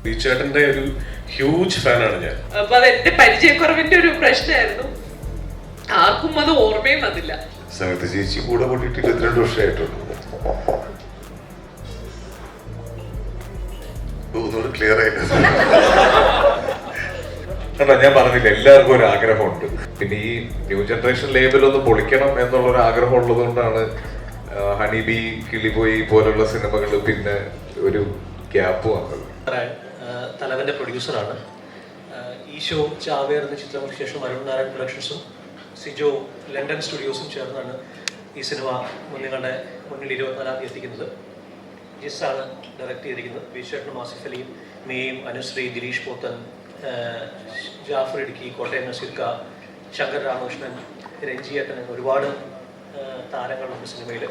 ബീച്ചേട്ടന്റെ ഒരു ഹ്യൂജ് ഫാനാണ് ഞാൻ. അപ്പൊ അത് എന്റെ പരിചയക്കുറവിന്റെ ഒരു പ്രശ്നമായിരുന്നു. ആർക്കും അത് ഓർമ്മയും വന്നില്ല. സമയത്ത് ചേച്ചി കൂടെ കൂട്ടിയിട്ട് 22 വർഷമായിട്ടുള്ളൂ. ഒന്നുകൂടെ ക്ലിയർ ആയില്ല. ഞാൻ പറഞ്ഞില്ല, എല്ലാവർക്കും ഒരു ആഗ്രഹമുണ്ട്. പിന്നെ ഈ ന്യൂ ജനറേഷൻ ലേബലൊന്ന് പൊളിക്കണം എന്നുള്ളൊരു ആഗ്രഹം ഉള്ളത് കൊണ്ടാണ് ഹണിബി, കിളിപോയി പോലുള്ള സിനിമകൾ പിന്നെ ഒരു ഗ്യാപ്പ് വന്നത്. തലവന്റെ പ്രൊഡ്യൂസറാണ്. ഈ ഷോ ചാവേർ എന്ന ചിത്രങ്ങൾക്ക് ശേഷം അരുൺ നാരായൺ പ്രൊഡക്ഷൻസും സിജോ ലണ്ടൻ സ്റ്റുഡിയോസും ചേർന്നാണ് ഈ സിനിമ നിങ്ങളുടെ മുന്നിൽ 24-ാം തീയതി എത്തിക്കുന്നത്. ജിസ്സാണ് ഡയറക്റ്റ് ചെയ്തിരിക്കുന്നത്. ബീച്ചേട്ടനും ആസിഫ് അലിയും, മേയും, അനുശ്രീ, ദിലീഷ് പോത്തൻ, ജാഫർ ഇടുക്കി, കോട്ടയം നസീർക്ക, ശങ്കർ രാമകൃഷ്ണൻ, രഞ്ജിയേട്ടൻ എന്ന ഒരുപാട് താരങ്ങളുണ്ട് സിനിമയിൽ.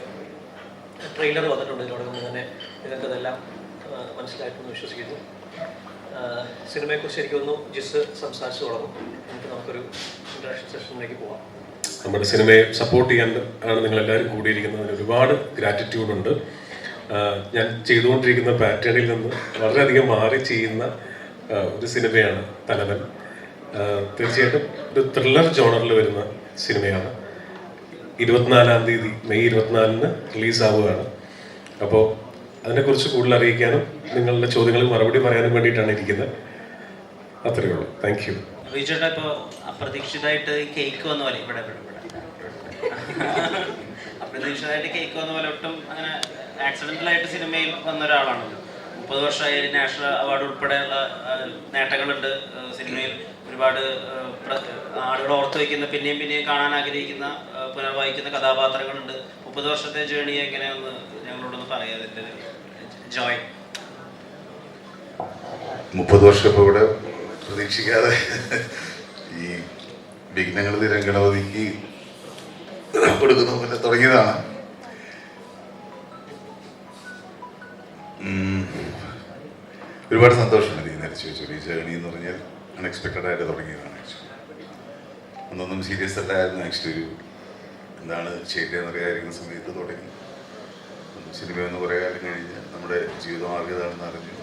ട്രെയിലർ വന്നിട്ടുണ്ട്. ഇതിനോടൊപ്പം തന്നെ നിങ്ങൾക്കതെല്ലാം മനസ്സിലായിട്ടെന്ന് വിശ്വസിക്കുന്നു. സിനിമയെക്കുറിച്ച് എനിക്കൊന്നു ജിസ് സംസാരിച്ചു തുടങ്ങും. എന്നിട്ട് നമുക്കൊരു ഇൻട്രാക്ഷൻ സെഷനിലേക്ക് പോവാം. നമ്മുടെ സിനിമയെ സപ്പോർട്ട് ചെയ്യാൻ ആണ് നിങ്ങളെല്ലാവരും കൂടിയിരിക്കുന്നതിന് ഒരുപാട് ഗ്രാറ്റിറ്റ്യൂഡ് ഉണ്ട്. ഞാൻ ചെയ്തുകൊണ്ടിരിക്കുന്ന പാറ്റേണിൽ നിന്ന് വളരെയധികം മാറി ചെയ്യുന്ന ഒരു സിനിമയാണ് തലവൻ. തീർച്ചയായിട്ടും ഒരു ത്രില്ലർ ജോണറിൽ വരുന്ന സിനിമയാണ്. 24-ാം തീയതി മെയ് 24-ന് റിലീസാവുകയാണ്. അപ്പോൾ അതിനെക്കുറിച്ച് കൂടുതൽ അറിയിക്കാനും നിങ്ങളുടെ ചോദ്യങ്ങൾക്ക് മറുപടി പറയാനും വേണ്ടിയിട്ടാണ് ഇരിക്കുന്നത്. അത്രയേ ഉള്ളൂ. Thank you. ചേട്ടാ, ഇപ്പോൾ അപ്രതീക്ഷിതമായിട്ട് കേക്ക് വന്ന പോലെ ഇവിടെ അപ്രതീക്ഷിതമായിട്ട് കേക്ക് വന്ന പോലെ ഒട്ടും അങ്ങനെ ആക്സിഡന്റലായിട്ട് സിനിമയിൽ വന്ന ഒരാളാണല്ലോ. 30 വർഷമായി നാഷണൽ അവാർഡ് ഉൾപ്പെടെയുള്ള നേട്ടങ്ങളുണ്ട് സിനിമയിൽ. ഒരുപാട് ആളുകൾ ഓർത്ത് വയ്ക്കുന്ന, പിന്നെയും പിന്നെയും കാണാൻ ആഗ്രഹിക്കുന്ന, പുനർവായിക്കുന്ന കഥാപാത്രങ്ങളുണ്ട്. 30 വർഷത്തെ ജേണി എങ്ങനെയാണെന്ന് ഞങ്ങളോടൊന്ന് പറയാം. അതിൻ്റെ ജോയ് 30 വർഷം ഇപ്പോൾ ഇവിടെ പ്രതീക്ഷിക്കാതെ ഈ വിഘ്നങ്ങൾ രംഗണവതിക്ക് കൊടുക്കുന്ന പോലെ തുടങ്ങിയതാണ്. ഒരുപാട് സന്തോഷമുണ്ട് ഈ നരച്ചു വെച്ചു. ഈ ജേണി എന്ന് പറഞ്ഞാൽ അൺഎക്സ്പെക്റ്റഡ് ആയിട്ട് തുടങ്ങിയതാണ്. ആക്ച്വലി ഒന്നൊന്നും സീരിയസ് അല്ലായിരുന്നു. ആക്ച്വലി ഒരു എന്താണ് ചെയ്യേണ്ടതെന്ന് അറിയാതിരിക്കുന്ന സമയത്ത് തുടങ്ങി. സിനിമയൊന്ന് കുറേ കാലം കഴിഞ്ഞ് നമ്മുടെ ജീവിതമാർഗ്ഗം ഇതാണെന്ന് അറിഞ്ഞു.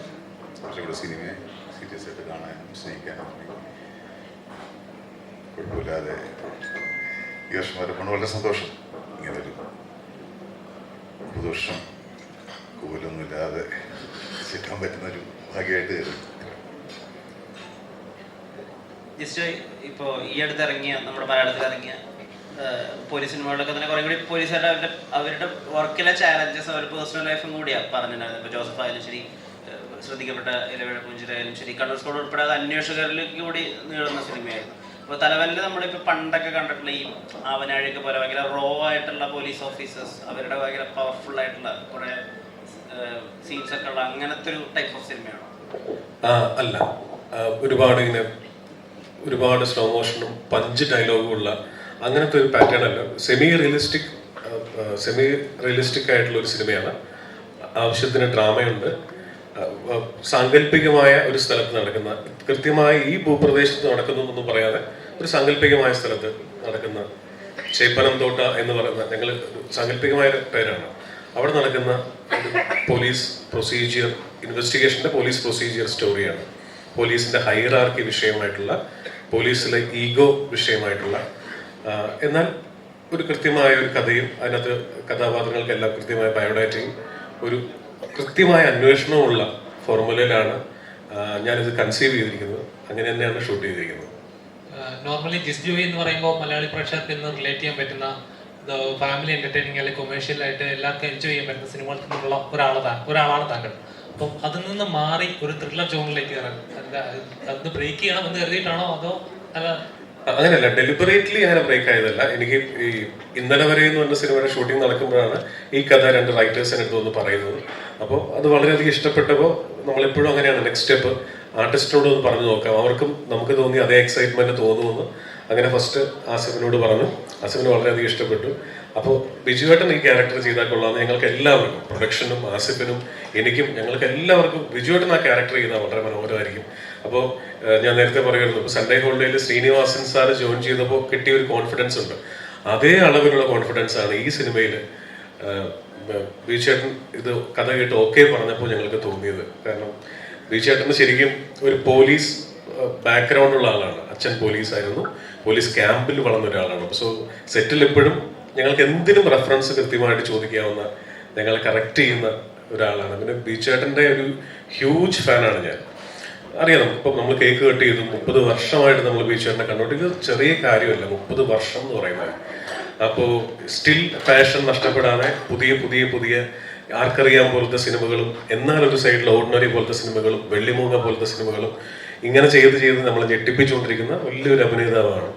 പക്ഷേ ഇവിടെ സിനിമയെ സീരിയസ് ആയിട്ട് കാണാനും സ്നേഹിക്കാനും തുടങ്ങി. കുഴപ്പമില്ലാതെ ഈ വർഷം വരപ്പോൾ വളരെ സന്തോഷം. ഇങ്ങനൊരു പുതുവർഷം കൂലൊന്നുമില്ലാതെ ചിക്കാൻ പറ്റുന്നൊരു ഭാഗ്യമായിട്ട് കയറി. ജസ്റ്റ് ഇപ്പോൾ ഈ അടുത്ത് ഇറങ്ങിയ, നമ്മുടെ മലയാളത്തിൽ ഇറങ്ങിയ പോലീസ് സിനിമകളിലൊക്കെ തന്നെ കുറേ കൂടി പോലീസുകാരുടെ അവരുടെ വർക്കിലെ ചാലഞ്ചസ് അവർ പേഴ്സണൽ ലൈഫും കൂടിയാണ് പറഞ്ഞിട്ടുണ്ടായിരുന്നത്. ഇപ്പോൾ ജോസഫ് ആയാലും ശരി, ശ്രദ്ധിക്കപ്പെട്ട ഇലവേഴ പുഞ്ചിരായാലും ശരി, കണ്ണൂർ സ്കോഡ് ഉൾപ്പെടെ അത് അന്വേഷകരിലേക്ക് കൂടി നീളുന്ന സിനിമയായിരുന്നു. അപ്പോൾ തലവനിൽ നമ്മളിപ്പോൾ പണ്ടൊക്കെ കണ്ടിട്ടുള്ള ഈ ആവനാഴിയൊക്കെ പോലെ ഭയങ്കര റോ ആയിട്ടുള്ള പോലീസ് ഓഫീസേഴ്സ്, അവരുടെ ഭയങ്കര പവർഫുൾ ആയിട്ടുള്ള കുറേ സീൻസ് ഒക്കെ ഉള്ള അങ്ങനത്തെ ഒരു ടൈപ്പ് ഓഫ് സിനിമയാണോ? അല്ല, ഒരുപാട് സ്ലോ മോഷനും പഞ്ച് ഡയലോഗും ഉള്ള അങ്ങനത്തെ ഒരു പാറ്റേൺ അല്ല. സെമി റിയലിസ്റ്റിക് ആയിട്ടുള്ള ഒരു സിനിമയാണ്. ആവശ്യത്തിന് ഡ്രാമയുണ്ട്. സാങ്കല്പികമായ ഒരു സ്ഥലത്ത് നടക്കുന്ന, കൃത്യമായി ഈ ഭൂപ്രദേശത്ത് നടക്കുന്നു എന്നൊന്നും പറയാതെ ഒരു സാങ്കല്പികമായ സ്ഥലത്ത് നടക്കുന്ന ചേപ്പനം തോട്ട എന്ന് പറയുന്ന, ഞങ്ങൾ സാങ്കല്പികമായ പേരാണ്. അവിടെ നടക്കുന്ന പോലീസ് പ്രൊസീജിയർ, ഇൻവെസ്റ്റിഗേഷൻ്റെ പോലീസ് പ്രൊസീജിയർ സ്റ്റോറിയാണ്. പോലീസിൻ്റെ ഹൈറാർക്കി വിഷയമായിട്ടുള്ള, പോലീസിലെ ഈഗോ വിഷയമായിട്ടുള്ള, എന്നാൽ ഒരു കൃത്യമായ ഒരു കഥയും അതിനകത്ത് കഥാപാത്രങ്ങൾക്കെല്ലാം കൃത്യമായ ബയോഡാറ്റയും ഒരു കൃത്യമായ അന്വേഷണമുള്ള ഫോർമുലയിലാണ് ഞാനിത് കൺസീവ് ചെയ്തിരിക്കുന്നത്. അങ്ങനെ തന്നെയാണ് ഷൂട്ട് ചെയ്തിരിക്കുന്നത്. നോർമലി ജിസ് ജോയി എന്ന് പറയുമ്പോൾ മലയാളി പ്രേക്ഷകർക്ക് ഇന്ന് റിലേറ്റ് ചെയ്യാൻ പറ്റുന്ന ഫാമിലി എന്റർടൈനിങ് അല്ലെങ്കിൽ കൊമേഴ്ഷ്യൽ ആയിട്ട് എല്ലാവർക്കും എൻജോയ് ചെയ്യാൻ പറ്റുന്ന സിനിമകളിൽ നിന്നുള്ള ഒരാളാണ് താങ്കൾ. അപ്പം അതിൽ നിന്ന് മാറി ഒരു ത്രില്ലർ ജോണിലേക്ക് അത് ബ്രേക്ക് ചെയ്യണം എന്ന് കരുതിയിട്ടാണോ അതോ അല്ല? അങ്ങനെയല്ല, ഡെലിബറേറ്റ്ലി അങ്ങനെ ബ്രേക്ക് ആയതല്ല. എനിക്ക് ഈ ഇന്നലെ വരെ എന്ന് പറഞ്ഞ സിനിമയുടെ ഷൂട്ടിംഗ് നടക്കുമ്പോഴാണ് ഈ കഥ 2 റൈറ്റേഴ്സിന് അടുത്ത് വന്ന് പറയുന്നത്. അപ്പോൾ അത് വളരെയധികം ഇഷ്ടപ്പെട്ടപ്പോൾ നമ്മളെപ്പോഴും അങ്ങനെയാണ്, നെക്സ്റ്റ് സ്റ്റെപ്പ് ആർട്ടിസ്റ്റിനോട് ഒന്ന് പറഞ്ഞു നോക്കാം, അവർക്കും നമുക്ക് തോന്നി അതേ എക്സൈറ്റ്മെന്റ് തോന്നുമെന്ന്. അങ്ങനെ ഫസ്റ്റ് ആസിഫിനോട് പറഞ്ഞു. ആസിഫിന് വളരെയധികം ഇഷ്ടപ്പെട്ടു. അപ്പോൾ ബിജുവേട്ടൻ ഈ ക്യാരക്ടർ ചെയ്താൽ കൊള്ളാമെന്ന് ഞങ്ങൾക്ക് എല്ലാവർക്കും, പ്രൊഡക്ഷനും ആസിഫിനും എനിക്കും, ഞങ്ങൾക്ക് എല്ലാവർക്കും ബിജുവേട്ടൻ ആ ക്യാരക്ടർ ചെയ്താൽ വളരെ മനോഹരമായിരിക്കും. അപ്പോൾ ഞാൻ നേരത്തെ പറയുമായിരുന്നു, ഇപ്പോൾ സൺഡേ ഹോളിഡേയിൽ ശ്രീനിവാസൻ സാർ ജോയിൻ ചെയ്തപ്പോൾ കിട്ടിയ ഒരു കോൺഫിഡൻസ് ഉണ്ട്. അതേ അളവിലുള്ള കോൺഫിഡൻസ് ആണ് ഈ സിനിമയിൽ ബിജുവേട്ടൻ ഇത് കഥ കേട്ട് ഓക്കെ പറഞ്ഞപ്പോൾ ഞങ്ങൾക്ക് തോന്നിയത്. കാരണം ബിചേട്ടന് ശരിക്കും ഒരു പോലീസ് ബാക്ക്ഗ്രൗണ്ട് ഉള്ള ആളാണ്. അച്ഛൻ പോലീസായിരുന്നു, പോലീസ് ക്യാമ്പിൽ വളർന്ന ഒരാളാണ്. സോ സെറ്റിൽ എപ്പോഴും ഞങ്ങൾക്ക് എന്തിനും റെഫറൻസ് കൃത്യമായിട്ട് ചോദിക്കാവുന്ന, ഞങ്ങളെ കറക്റ്റ് ചെയ്യുന്ന ഒരാളാണ്. പിന്നെ ബിചേട്ടൻ്റെ ഒരു ഹ്യൂജ് ഫാനാണ് ഞാൻ. അറിയാം, ഇപ്പം നമ്മൾ കേക്ക് കട്ട് ചെയ്തു 30 വർഷമായിട്ട് നമ്മൾ ബിചേട്ടനെ കണ്ടോട്ട്. ഇത് ചെറിയ കാര്യമല്ല, 30 വർഷം എന്ന് പറയുന്നത്. അപ്പോൾ സ്റ്റിൽ പാഷൻ നഷ്ടപ്പെടാതെ പുതിയ പുതിയ പുതിയ ആർക്കറിയാൻ പോലത്തെ സിനിമകളും, എന്നാൽ ഒരു സൈഡിൽ ഓർഡിനറി പോലത്തെ സിനിമകളും, വെള്ളിമൂങ്ങ പോലത്തെ സിനിമകളും ഇങ്ങനെ ചെയ്ത് നമ്മളെ ഞെട്ടിപ്പിച്ചുകൊണ്ടിരിക്കുന്ന വലിയൊരു അഭിനേതാവാണ്.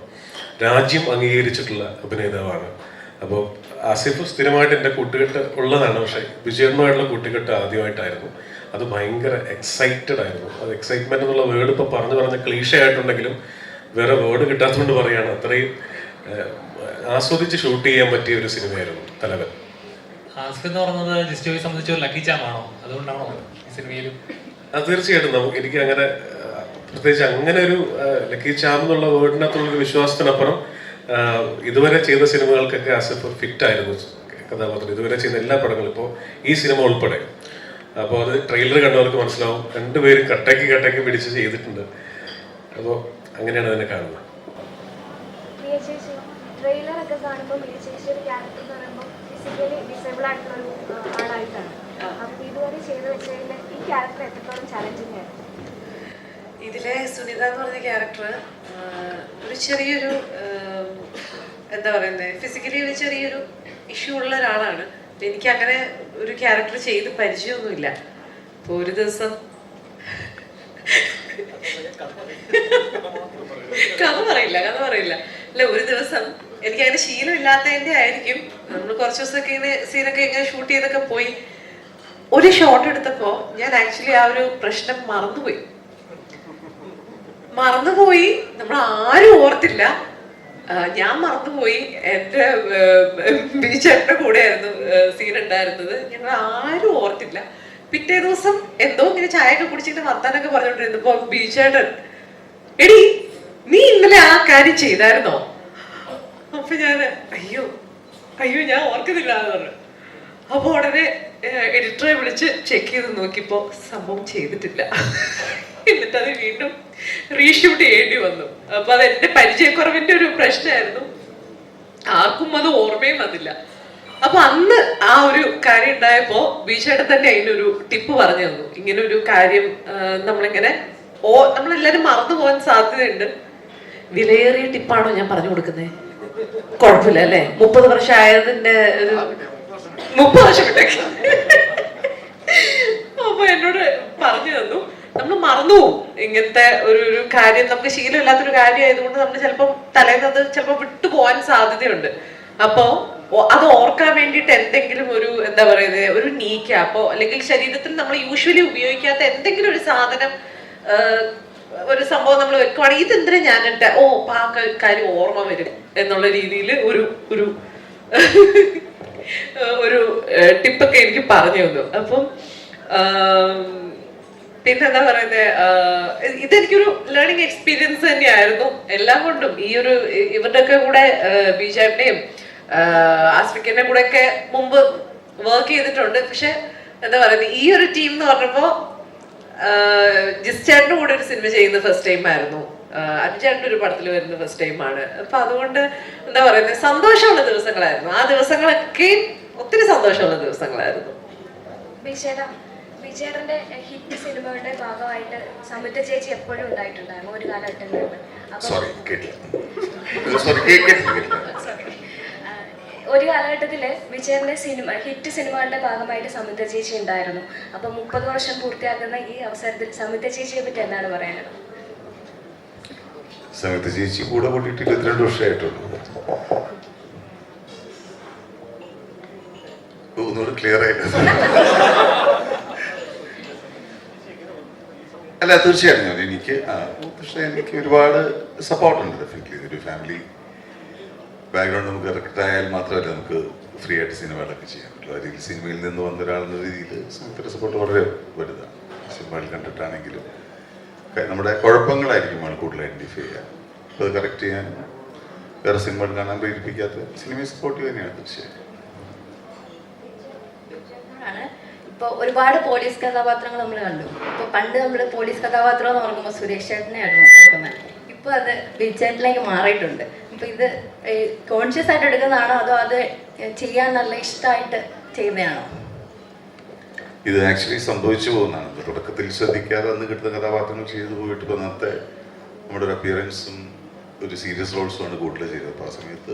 രാജ്യം അംഗീകരിച്ചിട്ടുള്ള അഭിനേതാവാണ്. അപ്പോൾ ആസിഫ് സ്ഥിരമായിട്ട് എൻ്റെ കൂട്ടുകെട്ട് ഉള്ളതാണ്. പക്ഷേ വിജയണ്ണുമായിട്ടുള്ള കൂട്ടുകെട്ട് ആദ്യമായിട്ടായിരുന്നു. അത് ഭയങ്കര എക്സൈറ്റഡ് ആയിരുന്നു. അത് എക്സൈറ്റ്മെന്റ് എന്നുള്ള വേർഡ് ഇപ്പോൾ പറഞ്ഞ് ക്ലീഷ ആയിട്ടുണ്ടെങ്കിലും വേറെ വേർഡ് കിട്ടാത്തതുകൊണ്ട് പറയുകയാണ്. അത്രയും ആസ്വദിച്ച് ഷൂട്ട് ചെയ്യാൻ പറ്റിയ ഒരു സിനിമയായിരുന്നു തലവൻ. ആസിഫ് എന്ന് പറയുന്നത് ജിസ്റ്റോയെ സംബന്ധിച്ച് ഒരു ലക്കി ചാമാണോ? അതുകൊണ്ടാണോ ഈ സിനിമയിലും? അത് തീർച്ചയായിട്ടും എനിക്ക് അങ്ങനെ പ്രത്യേകിച്ച് അങ്ങനെ ഒരു ലക്കി ചാം എന്നുള്ള വേർഡിനകത്തുള്ളൊരു വിശ്വാസത്തിനപ്പുറം ഇതുവരെ ചെയ്ത സിനിമകൾക്കൊക്കെ ആസിഫ് ഫിറ്റ് ആയിരുന്നു കഥാപാത്രം. ഇതുവരെ ചെയ്യുന്ന എല്ലാ പടങ്ങളും, ഇപ്പോൾ ഈ സിനിമ ഉൾപ്പെടെ. അപ്പോൾ അത് ട്രെയിലർ കണ്ടവർക്ക് മനസ്സിലാവും, രണ്ടുപേരും കട്ടയ്ക്ക് പിടിച്ച് ചെയ്തിട്ടുണ്ട്. അപ്പോൾ അങ്ങനെയാണ് അതിനെ കാണുന്നത്. ട്രെയിലറൊക്കെ കാണുമ്പോൾ മിയ ചേച്ചി ഒരു ക്യാരക്ടർ എന്ന് പറയുമ്പോൾ ഫിസിക്കലി ഡിസേബിൾ ആയിട്ടുള്ള ഒരു ആളായിട്ടാണ്. അപ്പോൾ ഇതുവരെ ചെയ്തു വെച്ചതിൽ ഈ ക്യാരക്ടർ എത്രത്തോളം ചാലഞ്ചിങ് ആയിരുന്നു? ഇതിലെ സുനിത എന്ന് പറഞ്ഞ ക്യാരക്ടർ ഒരു ചെറിയൊരു എന്താ പറയുന്നത്, ഫിസിക്കലി ഒരു ചെറിയൊരു ഇഷ്യൂ ഉള്ള ഒരാളാണ്. എനിക്ക് അങ്ങനെ ഒരു ക്യാരക്ടർ ചെയ്ത് പരിചയമൊന്നുമില്ല. അപ്പോൾ ഒരു ദിവസം കഥ പറയില്ല അല്ല, ഒരു ദിവസം എനിക്ക് അങ്ങനെ ശീലമില്ലാത്തതിൻ്റെ ആയിരിക്കും, നമ്മൾ കുറച്ച് ദിവസമൊക്കെ ഇങ്ങനെ സീനൊക്കെ ഇങ്ങനെ ഷൂട്ട് ചെയ്തൊക്കെ പോയി ഒരു ഷോട്ട് എടുത്തപ്പോൾ ഞാൻ ആക്ച്വലി ആ ഒരു പ്രശ്നം മറന്നുപോയി. നമ്മൾ ആരും ഓർത്തില്ല, ഞാൻ മറന്നുപോയി. എൻ്റെ ബീച്ചേട്ടൻ്റെ കൂടെയായിരുന്നു സീൻ ഉണ്ടായിരുന്നത്. ഞങ്ങൾ ആരും ഓർത്തില്ല. പിറ്റേ ദിവസം എന്തോ ഇങ്ങനെ ചായയൊക്കെ കുടിച്ചിട്ട് വർത്താനൊക്കെ പറഞ്ഞോണ്ടിരുന്നപ്പോ ബീച്ചേട്ടൻ, എടി നീ ഇന്നലെ ആ കാര്യം ചെയ്തായിരുന്നോ? അപ്പൊ ഞാൻ അയ്യോ ഞാൻ ഓർക്കുന്നില്ല എന്ന് പറഞ്ഞു. അപ്പൊ ഉടനെ എഡിറ്ററെ വിളിച്ച് ചെക്ക് ചെയ്ത് നോക്കിയപ്പോ സംഭവം ചെയ്തിട്ടില്ല. എന്നിട്ട് അത് വീണ്ടും റീഷൂട്ട് ചെയ്യേണ്ടി വന്നു. അപ്പൊ അത് എന്റെ പരിചയക്കുറവിന്റെ ഒരു പ്രശ്നമായിരുന്നു. ആർക്കും അത് ഓർമ്മയും വന്നില്ല. അപ്പൊ അന്ന് ആ ഒരു കാര്യം ഉണ്ടായപ്പോ ബീച്ചേട്ടൻ തന്നെ അതിനൊരു ടിപ്പ് പറഞ്ഞു തന്നു. ഇങ്ങനെ ഒരു കാര്യം നമ്മളെല്ലാരും മറന്നു പോകാൻ സാധ്യതയുണ്ട്. വിലയേറിയ ടിപ്പാണോ ഞാൻ പറഞ്ഞു കൊടുക്കുന്നത്? കുഴപ്പമില്ല അല്ലേ? 30 വർഷം ആയതിന്റെ ഒരു 30 വർഷം വിട്ടേക്ക്. അപ്പൊ എന്നോട് പറഞ്ഞു തന്നു, നമ്മൾ മറന്നുപോകും ഇങ്ങനത്തെ ഒരു കാര്യം. നമുക്ക് ശീലമില്ലാത്തൊരു കാര്യം ആയതുകൊണ്ട് നമ്മൾ ചിലപ്പോൾ തലേന്നത് ചിലപ്പോൾ വിട്ടുപോകാൻ സാധ്യതയുണ്ട്. അപ്പോ അത് ഓർക്കാൻ വേണ്ടിയിട്ട് എന്തെങ്കിലും ഒരു എന്താ പറയുന്നത്, ഒരു നീ ക്യാപ്പോ അല്ലെങ്കിൽ ശരീരത്തിൽ നമ്മൾ യൂഷ്വലി ഉപയോഗിക്കാത്ത എന്തെങ്കിലും ഒരു സാധനം, ഒരു സംഭവം നമ്മൾ വെക്കുവാണെങ്കിൽ ഇതെന്തിനാ ഞാൻ ആ കാര്യം ഓർമ്മ വരും എന്നുള്ള രീതിയിൽ ഒരു ടിപ്പൊക്കെ എനിക്ക് പറഞ്ഞു തന്നു. അപ്പം പിന്നെന്താ പറയുന്നത്, ഇതെനിക്കൊരു ലേണിംഗ് എക്സ്പീരിയൻസ് തന്നെയായിരുന്നു എല്ലാം കൊണ്ടും. ഈ ഒരു ഇവരുടെയൊക്കെ കൂടെ ബീജാറിന്റെയും ആസ്ഫിക്കിന്റെ കൂടെ ഒക്കെ മുമ്പ് വർക്ക് ചെയ്തിട്ടുണ്ട്. പക്ഷെ എന്താ പറയുന്നത്, ഈ ഒരു ടീം എന്ന് പറഞ്ഞപ്പോ ജിസ്റ്റേറിന്റെ കൂടെ ഒരു സിനിമ ചെയ്യുന്ന ഫസ്റ്റ് ടൈം ആയിരുന്നു. അഞ്ചേട്ടൻ്റെ ഒരു പടത്തിൽ വരുന്ന ഫസ്റ്റ് ടൈമാണ്. അപ്പൊ അതുകൊണ്ട് എന്താ പറയുന്നത്, സന്തോഷമുള്ള ദിവസങ്ങളായിരുന്നു. ആ ദിവസങ്ങളൊക്കെ ഒത്തിരി സന്തോഷമുള്ള ദിവസങ്ങളായിരുന്നു. ബിജേട്ടന്റെ ഹിറ്റ് സിനിമകളുടെ ഭാഗമായിട്ട് സംയുക്ത ചേച്ചി എപ്പോഴും ഉണ്ടായിട്ടുണ്ടായിരുന്നു ഒരു കാലഘട്ടങ്ങളിൽ. ഒരു കാലഘട്ടത്തില് വിജയന്റെ ഹിറ്റ് സിനിമകളുടെ ഭാഗമായിട്ട് സംയുക്ത ചേച്ചി ഉണ്ടായിരുന്നു. അപ്പൊ 30 വർഷം പൂർത്തിയാക്കുന്ന ഈ അവസരത്തിൽ സംയുക്ത ചേച്ചിയെ പറ്റി എന്താണ് പറയാനുള്ളത്? സംയുക്ത ചേച്ചി കൂടെ കൂട്ടിയിട്ട് 22 വർഷമായിട്ടുള്ളൂ. ഒന്നുകൂടെ ക്ലിയർ ആയിട്ട് അല്ല, തീർച്ചയായിട്ടും എനിക്ക് പക്ഷേ എനിക്ക് ഒരുപാട് സപ്പോർട്ടുണ്ട്. ഡെഫിനറ്റ്ലി ഒരു ഫാമിലി ബാക്ക്ഗ്രൗണ്ട് നമുക്ക് കറക്റ്റ് ആയാൽ മാത്രമല്ല നമുക്ക് ഫ്രീ ആയിട്ട് സിനിമകളൊക്കെ ചെയ്യാൻ പറ്റുള്ളൂ. അതിൽ സിനിമയിൽ നിന്ന് വന്ന ഒരാളെന്ന രീതിയിൽ സംയുക്തയുടെ സപ്പോർട്ട് വളരെ വലുതാണ്. സിനിമകൾ കണ്ടിട്ടാണെങ്കിലും നമ്മുടെ കുഴപ്പങ്ങളായിരിക്കും കൂടുതൽ ഐഡൻറ്റിഫൈ ചെയ്യാൻ. അപ്പോൾ അത് കറക്റ്റ് ചെയ്യാൻ വേറെ സിനിമകൾ കാണാൻ പ്രേരിപ്പിക്കാത്ത സിനിമയെ സപ്പോർട്ട് തന്നെയാണ് തീർച്ചയായും. ഇപ്പോൾ ഒരുപാട് പോലീസ് കഥാപാത്രങ്ങൾ നമ്മൾ കണ്ടു. ഇപ്പോൾ പണ്ട് നമ്മൾ പോലീസ് കഥാപാത്രം എന്ന് പറയുമ്പോൾ സുരേഷ് ചേട്ടനെയായിരുന്നു ഓർക്കുന്നത്. ഇപ്പോൾ അത് ബിജേട്ടിലേക്ക് മാറിയിട്ടുണ്ട്. അപ്പോൾ ഇത് കോൺഷ്യസ് ആയിട്ട് എടുക്കുന്നതാണോ അതോ അത് ചെയ്യാൻ നല്ല ഇഷ്ടമായിട്ട് ചെയ്യുന്നതാണോ? ഇത് ആക്ച്വലി സംഭവിച്ചു പോകുന്നതാണ്. തുടക്കത്തിൽ ശ്രദ്ധിക്കാതെ അന്ന് കിട്ടുന്ന കഥാപാത്രങ്ങൾ ചെയ്തു പോയിട്ട് ഇപ്പോൾ അന്നത്തെ നമ്മുടെ ഒരു അപ്പിയറൻസും ഒരു സീരിയസ് റോൾസുമാണ് കൂടുതൽ ചെയ്തത്. അപ്പോൾ ആ സമയത്ത്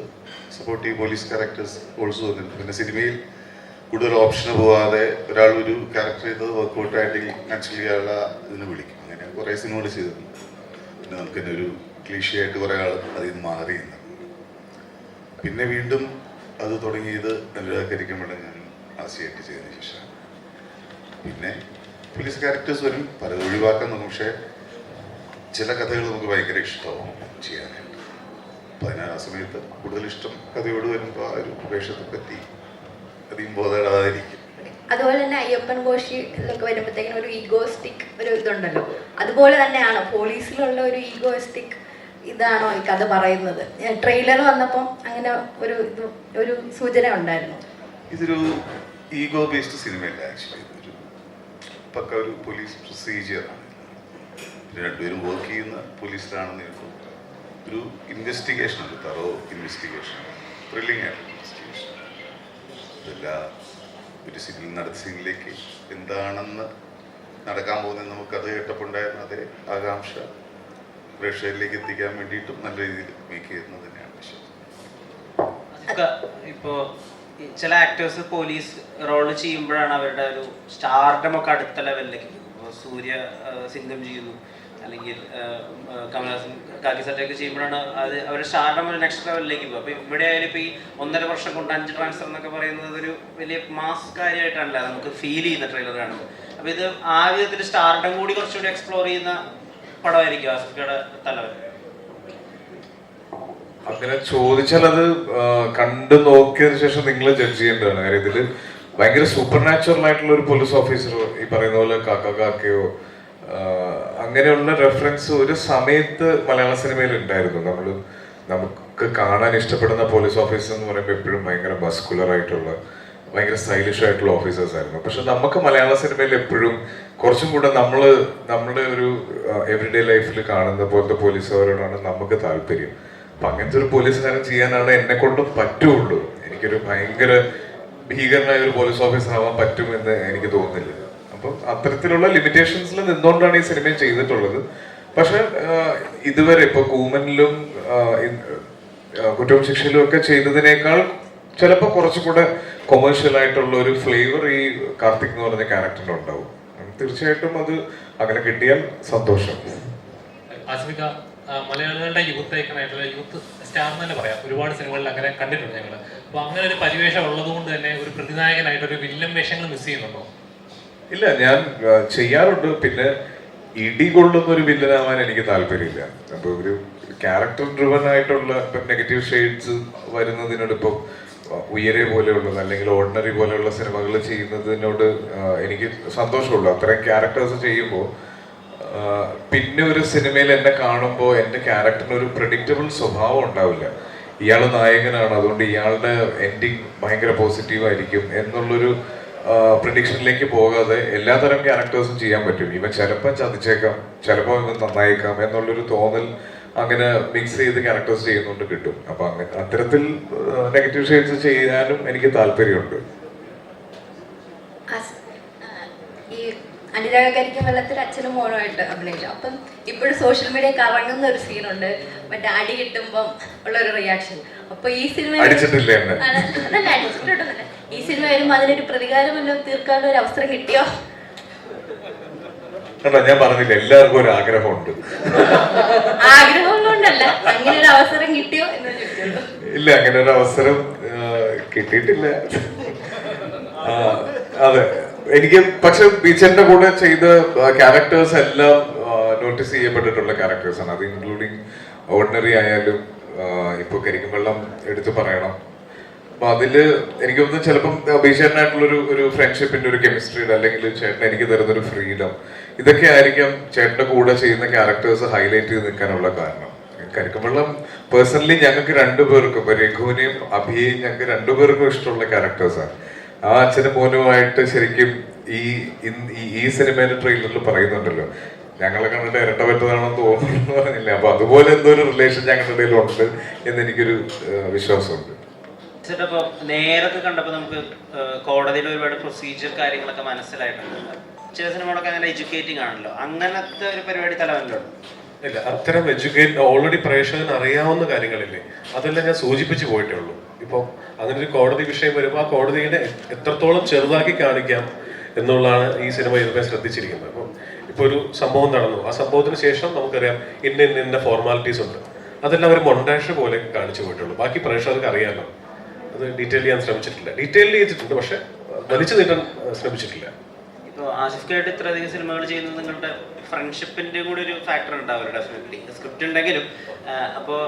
സപ്പോർട്ടീവ് പോലീസ് ക്യാരക്ടേഴ്സ് റോൾസ് വന്നിട്ടുണ്ട്. പിന്നെ സിനിമയിൽ കൂടുതൽ ഓപ്ഷന് പോവാതെ ഒരാൾ ഒരു ക്യാരക്ടർ ചെയ്തത് വർക്കൗട്ട് ആയിട്ടെങ്കിൽ നാച്ചുറലി അയാളെ ഇതിനെ വിളിക്കും. അങ്ങനെ കുറേ സിനിമകൾ ചെയ്തിട്ടുണ്ട്. പിന്നെ നമുക്ക് തന്നെ ഒരു ക്ലീഷയായിട്ട് കുറേ ആൾ അതിൽ നിന്ന് മാറിയുന്നു. പിന്നെ വീണ്ടും അത് തുടങ്ങിയത് അനുരാഗരിക്കുമ്പോൾ ഞാൻ ആശയമായിട്ട് ചെയ്തതിന് ശേഷം പിന്നെ പോലീസ് ക്യാരക്ടേഴ്സ് വരും, പലത് ഒഴിവാക്കാൻ നോക്കും. പക്ഷേ ചില കഥകൾ നമുക്ക് ഭയങ്കര ഇഷ്ടമാവും ചെയ്യാനായിട്ട്. അപ്പം അതിന് ആ സമയത്ത് കൂടുതൽ ഇഷ്ടം കഥയോട് വരുമ്പോൾ ആ ഒരു വേഷത്തെ പറ്റി അധികം ബോധപ്പെടാതിരിക്കും. അതുപോലെ തന്നെ അയ്യപ്പൻ കോശിയിലൊക്കെ വരുമ്പോഴത്തേക്കും ഒരു ഈഗോസ്റ്റിക് ഒരു ഇതുണ്ടല്ലോ, അതുപോലെ തന്നെയാണോ പോലീസിലുള്ള ഒരു ഈഗോസ്റ്റിക് ഇതാണോ ഈ കഥ പറയുന്നത്? ട്രെയിലർ വന്നപ്പം അങ്ങനെ ഒരു സൂചന ഉണ്ടായിരുന്നു. ഇതൊരു ഈഗോ ബേസ്ഡ് സിനിമയല്ല ആക്ച്വലി. ഇതൊരു പക്ക ഒരു പോലീസ് പ്രൊസീജിയറാണ്. രണ്ടുപേരും വർക്ക് ചെയ്യുന്ന പോലീസിലാണെന്ന് ഒരു ഇൻവെസ്റ്റിഗേഷൻ, ഒരു തറോ ഇൻവെസ്റ്റിഗേഷൻ, ത്രില്ലിംഗ് ആയിട്ടുള്ള ഇൻവെസ്റ്റിഗേഷൻ. ഇതെല്ലാം ഒരു സീനിൽ നടത്ത സീനിലേക്ക് എന്താണെന്ന് നടക്കാൻ പോകുന്നത് നമുക്കത് കേട്ടപ്പോൾ ഉണ്ടായിരുന്ന അതേ ആകാംക്ഷ പ്രേക്ഷകരിലേക്ക് എത്തിക്കാൻ വേണ്ടിയിട്ടും നല്ല രീതിയിൽ മേക്ക് ചെയ്യുന്നത് തന്നെയാണ് വിഷയം. ഇപ്പോ ചില ആക്ടേഴ്സ് പോലീസ് റോള് ചെയ്യുമ്പോഴാണ് അവരുടെ ഒരു സ്റ്റാർഡം ഒക്കെ അടുത്ത ലെവലിലേക്ക്. സൂര്യ സിംഗം ചെയ്യുന്നു, അല്ലെങ്കിൽ കമലഹാസൻ കാക്കി സറ്റൊക്കെ ചെയ്യുമ്പോഴാണ് അത് അവരുടെ സ്റ്റാർഡം ഒരു നെക്സ്റ്റ് ലെവലിലേക്ക് പോകും. അപ്പോൾ ഇവിടെ ആയാലും ഇപ്പോൾ ഈ 1.5 വർഷം കൊണ്ട് 5 ട്രാൻസ്ഫർ എന്നൊക്കെ പറയുന്നത് ഒരു വലിയ മാസ് കാര്യമായിട്ടാണല്ലോ നമുക്ക് ഫീൽ ചെയ്യുന്ന ട്രെയിലർ കാണുമ്പോൾ. അപ്പോൾ ഇത് ആ വിധത്തിൽ സ്റ്റാർഡം കൂടി കുറച്ചുകൂടി എക്സ്പ്ലോർ ചെയ്യുന്ന പടമായിരിക്കും ആസിഫിക്കയുടെ തലവൻ. അങ്ങനെ ചോദിച്ചാൽ അത് കണ്ടു നോക്കിയതിനു ശേഷം നിങ്ങൾ ജഡ്ജ് ചെയ്യേണ്ടതാണ്. കാര്യം ഇതിൽ ഭയങ്കര സൂപ്പർ നാച്ചുറൽ ആയിട്ടുള്ള ഒരു പോലീസ് ഓഫീസറോ ഈ പറയുന്ന പോലെ കാക്കയോ അങ്ങനെയുള്ള റെഫറൻസ് ഒരു സമയത്ത് മലയാള സിനിമയിൽ ഉണ്ടായിരുന്നു. നമുക്ക് കാണാൻ ഇഷ്ടപ്പെടുന്ന പോലീസ് ഓഫീസർ എന്ന് പറയുമ്പോൾ എപ്പോഴും ഭയങ്കര മസ്കുലർ ആയിട്ടുള്ള ഭയങ്കര സ്റ്റൈലിഷ് ആയിട്ടുള്ള ഓഫീസേഴ്സ് ആയിരുന്നു. പക്ഷെ നമുക്ക് മലയാള സിനിമയിൽ എപ്പോഴും കുറച്ചും കൂടെ നമ്മുടെ ഒരു എവറിഡേ ലൈഫിൽ കാണുന്ന പോലത്തെ പോലീസുകാരോടാണ് നമുക്ക് താല്പര്യം. അപ്പൊ അങ്ങനത്തെ ഒരു പോലീസുകാരൻ ചെയ്യാനാണ് എന്നെ കൊണ്ട് പറ്റുള്ളൂ. എനിക്കൊരു ഭയങ്കര ഭീകരനായ ഒരു പോലീസ് ഓഫീസർ ആവാൻ പറ്റുമെന്ന് എനിക്ക് തോന്നുന്നില്ല. അപ്പം അത്തരത്തിലുള്ള ലിമിറ്റേഷൻസിൽ നിന്നുകൊണ്ടാണ് ഈ സിനിമ ചെയ്തിട്ടുള്ളത്. പക്ഷെ ഇതുവരെ ഇപ്പൊ കൂമനിലും കുറ്റവും ശിക്ഷയിലും ഒക്കെ ചെയ്തതിനേക്കാൾ ചിലപ്പോൾ കുറച്ചുകൂടെ കൊമേഴ്ഷ്യൽ ആയിട്ടുള്ള ഒരു ഫ്ലേവർ ഈ കാർത്തിക് എന്ന് പറഞ്ഞ ക്യാരക്ടറിന് ഉണ്ടാവും. തീർച്ചയായിട്ടും അത് അങ്ങനെ കിട്ടിയാൽ സന്തോഷം. ആസിഫിക്ക, മലയാളികളുടെ യൂത്ത് ഐക്കണായിട്ടുള്ള യൂത്ത് സ്റ്റാർ എന്ന് തന്നെ പറയാം. ഒരുപാട് സിനിമകളിൽ അങ്ങനെ കണ്ടിട്ടുണ്ട് ഞങ്ങൾ. അപ്പോൾ അങ്ങനെ ഒരു പരിവേഷം ഉള്ളത് കൊണ്ട് തന്നെ ഒരു പ്രതിനായകനായിട്ട് ഒരു വില്ലൻ വേഷങ്ങൾ മിസ് ചെയ്യുന്നുണ്ടോ? ഇല്ല, ഞാൻ ചെയ്യാറുണ്ട്. പിന്നെ ഇടികൊള്ളുന്ന ഒരു വില്ലനാവാൻ എനിക്ക് താല്പര്യമില്ല. അപ്പോൾ ഒരു ക്യാരക്ടർ ഡ്രിവൻ ആയിട്ടുള്ള ഇപ്പം നെഗറ്റീവ് ഷെയ്ഡ്സ് വരുന്നതിനോട് ഇപ്പം ഉയരെ പോലെയുള്ളത് അല്ലെങ്കിൽ ഓർഡിനറി പോലെയുള്ള സിനിമകൾ ചെയ്യുന്നതിനോട് എനിക്ക് സന്തോഷമുള്ളൂ. അത്രയും ക്യാരക്ടേഴ്സ് ചെയ്യുമ്പോൾ പിന്നെ ഒരു സിനിമയിൽ എന്നെ കാണുമ്പോൾ എൻ്റെ ക്യാരക്ടറിന് ഒരു പ്രെഡിക്റ്റബിൾ സ്വഭാവം ഉണ്ടാവില്ല. ഇയാൾ നായകനാണ്, അതുകൊണ്ട് ഇയാളുടെ എൻഡിങ് ഭയങ്കര പോസിറ്റീവായിരിക്കും എന്നുള്ളൊരു പ്രഡിക്ഷനിലേക്ക് പോകാതെ എല്ലാതരം ക്യാരക്ടേഴ്സും ചെയ്യാൻ പറ്റും. ഇവൻ ചിലപ്പോൾ ചതിച്ചേക്കാം, ചിലപ്പോൾ ഇവൻ നന്നായേക്കാം എന്നുള്ളൊരു തോന്നൽ അങ്ങനെ മിക്സ് ചെയ്ത് ക്യാരക്ടേഴ്സ് ചെയ്യുന്നുണ്ട് കിട്ടും. അപ്പൊ അങ്ങനെ അത്തരത്തിൽ നെഗറ്റീവ് ഷെയ്ഡ്സ് ചെയ്യാനും എനിക്ക് താല്പര്യമുണ്ട്. ഈ അനുരാഗകരിക്കും വെള്ളത്തിൽ അച്ഛനും മോനുമായിട്ട് അഭിനയിച്ചു. അപ്പം ഇപ്പോഴും സോഷ്യൽ മീഡിയ കറങ്ങുന്ന ഒരു സീനുണ്ട്, മറ്റേ അടി കിട്ടുമ്പം ഉള്ള ഒരു റിയാക്ഷൻ. അപ്പൊ ഈ സിനിമ അടിച്ചിട്ടില്ല അടിച്ചിട്ടുണ്ടെന്നല്ല, ഈ സിനിമ വരുമ്പോൾ അതിനൊരു പ്രതികാരമല്ലോ തീർക്കാനുള്ള ഒരു അവസരം കിട്ടിയോ? ഞാൻ പറഞ്ഞില്ല, എല്ലാവർക്കും ഒരു ആഗ്രഹമുണ്ട്. ആഗ്രഹം കൊണ്ടല്ല, അങ്ങനെ ഒരു അവസരം കിട്ടിയോ എന്ന് ചോദിച്ചുള്ളൂ. ഇല്ല, അങ്ങനെ ഒരു അവസരം കിട്ടിയിട്ടില്ല. അതെ, എനിക്ക് പക്ഷെ ബീച്ചറിന്റെ കൂടെ ചെയ്ത ക്യാരക്ടേഴ്സ് എല്ലാം നോട്ടീസ് ചെയ്യപ്പെട്ടിട്ടുള്ള ക്യാരക്ടേഴ്സാണ്. അത് ഇൻക്ലൂഡിങ് ഓർഡിനറി ആയാലും ഇപ്പൊ കരിക്കും വെള്ളം എടുത്തു പറയണം. അപ്പൊ അതില് എനിക്ക് തോന്നുന്നു ചിലപ്പം ബീച്ചറിനായിട്ടുള്ളൊരു ഫ്രണ്ട്ഷിപ്പിന്റെ ഒരു കെമിസ്ട്രിയുടെ അല്ലെങ്കിൽ ചേട്ടൻ എനിക്ക് തരുന്നൊരു ഫ്രീഡം, ഇതൊക്കെ ആയിരിക്കാം ചേട്ടന്റെ കൂടെ ചെയ്യുന്ന ക്യാരക്ടേഴ്സ് ഹൈലൈറ്റ് ചെയ്ത് നിൽക്കാനുള്ള കാരണം. കരിക്കുമ്പള്ളം പേഴ്സണലി ഞങ്ങൾക്ക് രണ്ടുപേർക്കും, രഘുവിനെയും അഭിയെയും ഞങ്ങൾക്ക് രണ്ടുപേർക്കും ഇഷ്ടമുള്ള ക്യാരക്ടേഴ്സാണ്. ആ അച്ഛനും മോനുമായിട്ട് ശരിക്കും ഈ സിനിമയിലെ ട്രെയിലറിൽ പറയുന്നുണ്ടല്ലോ, ഞങ്ങളെ കണ്ടിട്ട് ഇരട്ട പറ്റതാണെന്ന് തോന്നുന്നു പറഞ്ഞില്ല. അപ്പൊ അതുപോലെ എന്തോ ഒരു റിലേഷൻ ഞങ്ങളുടെ ഇടയിലുണ്ട് എന്ന് എനിക്കൊരു വിശ്വാസമുണ്ട്. അപ്പോൾ നേരൊക്കെ കണ്ടപ്പോൾ നമുക്ക് കോടതിയിൽ ഒരുപാട് പ്രൊസീജിയർ കാര്യങ്ങളൊക്കെ മനസ്സിലായിട്ടുണ്ട്. ചില സിനിമകളൊക്കെ അങ്ങനെ എഡ്യൂക്കേറ്റിംഗ് ആണല്ലോ, അങ്ങനത്തെ ഒരു പരിപാടി തലവനിലുണ്ട്? ഇല്ല, അത്തരം ഓൾറെഡി പ്രേക്ഷകന് അറിയാവുന്ന കാര്യങ്ങളില്ലേ, അതെല്ലാം ഞാൻ സൂചിപ്പിച്ചു പോയിട്ടേ ഉള്ളൂ. ഇപ്പോൾ അങ്ങനെ ഒരു കോടതി വിഷയം വരുമ്പോൾ ആ കോടതിയെ എത്രത്തോളം ചെറുതാക്കി കാണിക്കാം എന്നുള്ളതാണ് ഈ സിനിമ ഇതുവരെ ശ്രദ്ധിച്ചിരിക്കുന്നത്. അപ്പം ഇപ്പോൾ ഒരു സംഭവം നടന്നു, ആ സംഭവത്തിന് ശേഷം നമുക്കറിയാം ഇന്ന ഫോർമാലിറ്റീസ് ഉണ്ട്, അതെല്ലാം ഒരു മൊണ്ടാഷ് പോലെ കാണിച്ചു പോയിട്ടുള്ളൂ. ബാക്കി പ്രേക്ഷകർക്ക് അറിയാമല്ലോ, അത് ഡീറ്റെയിൽ ചെയ്യാൻ ശ്രമിച്ചിട്ടില്ല. ഡീറ്റെയിൽ ചെയ്തിട്ടുണ്ട്, പക്ഷെ വലിച്ചു നീട്ടാൻ ശ്രമിച്ചിട്ടില്ല. ഇപ്പോൾ ആസിഫ് ഖാനായിട്ട് ഇത്രയധികം സിനിമകൾ ചെയ്യുന്നത് നിങ്ങളുടെ ഫ്രണ്ട്ഷിപ്പിന്റെ കൂടി ഒരു ഫാക്ടർ ഉണ്ടാവും ഡെഫിനറ്റ്ലി. സ്ക്രിപ്റ്റ് ഉണ്ടെങ്കിലും അപ്പോൾ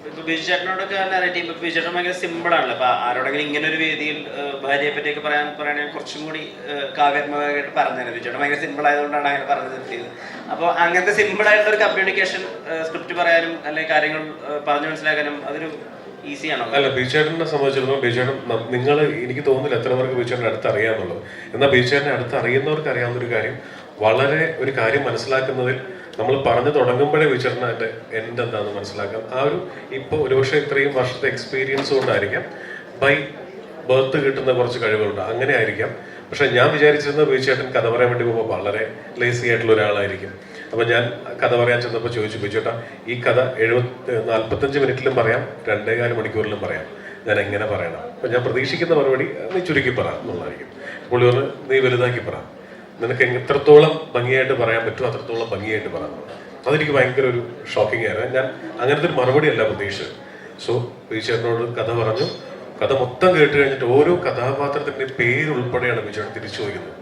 ഇപ്പോൾ ബിജു ചേട്ടനോടൊക്കെ നറേറ്റ് ചെയ്യുമ്പോൾ ബിജു ചേട്ടൻ ഭയങ്കര സിമ്പിളാണല്ലോ. അപ്പോൾ ആരോടെങ്കിലും ഇങ്ങനെ ഒരു വേദിയിൽ ഭാര്യയെ പറ്റിയൊക്കെ പറയുകയാണെങ്കിൽ കുറച്ചും കൂടി കാവ്യാത്മകമായിട്ട് പറഞ്ഞത്. ബിജു ചേട്ടൻ ഭയങ്കര സിമ്പിൾ ആയതുകൊണ്ടാണ് അങ്ങനെ പറഞ്ഞു നിർത്തിയത്. അപ്പോൾ അങ്ങനത്തെ സിമ്പിളായിട്ടുള്ള ഒരു കമ്മ്യൂണിക്കേഷൻ സ്ക്രിപ്റ്റ് പറയാനും അല്ലെങ്കിൽ കാര്യങ്ങൾ പറഞ്ഞു മനസ്സിലാക്കാനും അതൊരു ഈസിയാണോ? അല്ല, ബിജുചേട്ടനെ സംബന്ധിച്ചിടത്തോളം ബിജുചേട്ടൻ നിങ്ങൾ എനിക്ക് തോന്നുന്നില്ല എത്ര പേർക്ക് ബിജുചേട്ടനെ അടുത്ത് അറിയാമെന്നുള്ളത്. എന്നാൽ ബിജുചേട്ടനെ അടുത്ത് അറിയുന്നവർക്ക് അറിയാവുന്ന ഒരു കാര്യം, വളരെ ഒരു കാര്യം മനസ്സിലാക്കുന്നതിൽ നമ്മൾ പറഞ്ഞു തുടങ്ങുമ്പോഴേ ബിജുചേട്ടൻ അതിൻ്റെ എൻഡ് എന്താണെന്ന് മനസ്സിലാക്കാം. ആ ഒരു ഇപ്പോൾ ഒരുപക്ഷെ ഇത്രയും വർഷത്തെ എക്സ്പീരിയൻസ് കൊണ്ടായിരിക്കാം, ബൈ ബർത്ത് കിട്ടുന്ന കുറച്ച് കഴിവുകളുണ്ട്, അങ്ങനെ ആയിരിക്കാം. പക്ഷെ ഞാൻ വിചാരിച്ചിരുന്നത് ബിജുചേട്ടൻ കഥ പറയാൻ വേണ്ടി പോകുമ്പോൾ വളരെ ലേസി ആയിട്ടുള്ള ഒരാളായിരിക്കും. അപ്പം ഞാൻ കഥ പറയാൻ ചെന്നപ്പോൾ ചോദിച്ചു, ബിജുചേട്ടാ ഈ കഥ 45 മിനിറ്റിലും പറയാം, 2.25 മണിക്കൂറിലും പറയാം, ഞാൻ എങ്ങനെ പറയണം? അപ്പം ഞാൻ പ്രതീക്ഷിക്കുന്ന മറുപടി നീ ചുരുക്കി പറ എന്നുള്ളതായിരിക്കും. പുള്ളി പറഞ്ഞു, നീ വലുതാക്കി പറ, നിനക്ക് എത്രത്തോളം ഭംഗിയായിട്ട് പറയാൻ പറ്റുമോ അത്രത്തോളം ഭംഗിയായിട്ട് പറ. അതെനിക്ക് ഭയങ്കര ഒരു ഷോക്കിംഗ് ആയിരുന്നു. ഞാൻ അങ്ങനത്തെ ഒരു മറുപടി അല്ല പ്രതീക്ഷിച്ചത്. സോ ബിജുചേട്ടനോട് കഥ പറഞ്ഞു, കഥ മൊത്തം കേട്ട് കഴിഞ്ഞിട്ട് ഓരോ കഥാപാത്രത്തിൻ്റെ പേര് ഉൾപ്പെടെയാണ് ബിജുചേട്ടൻ തിരിച്ചു ചോദിക്കുന്നത്.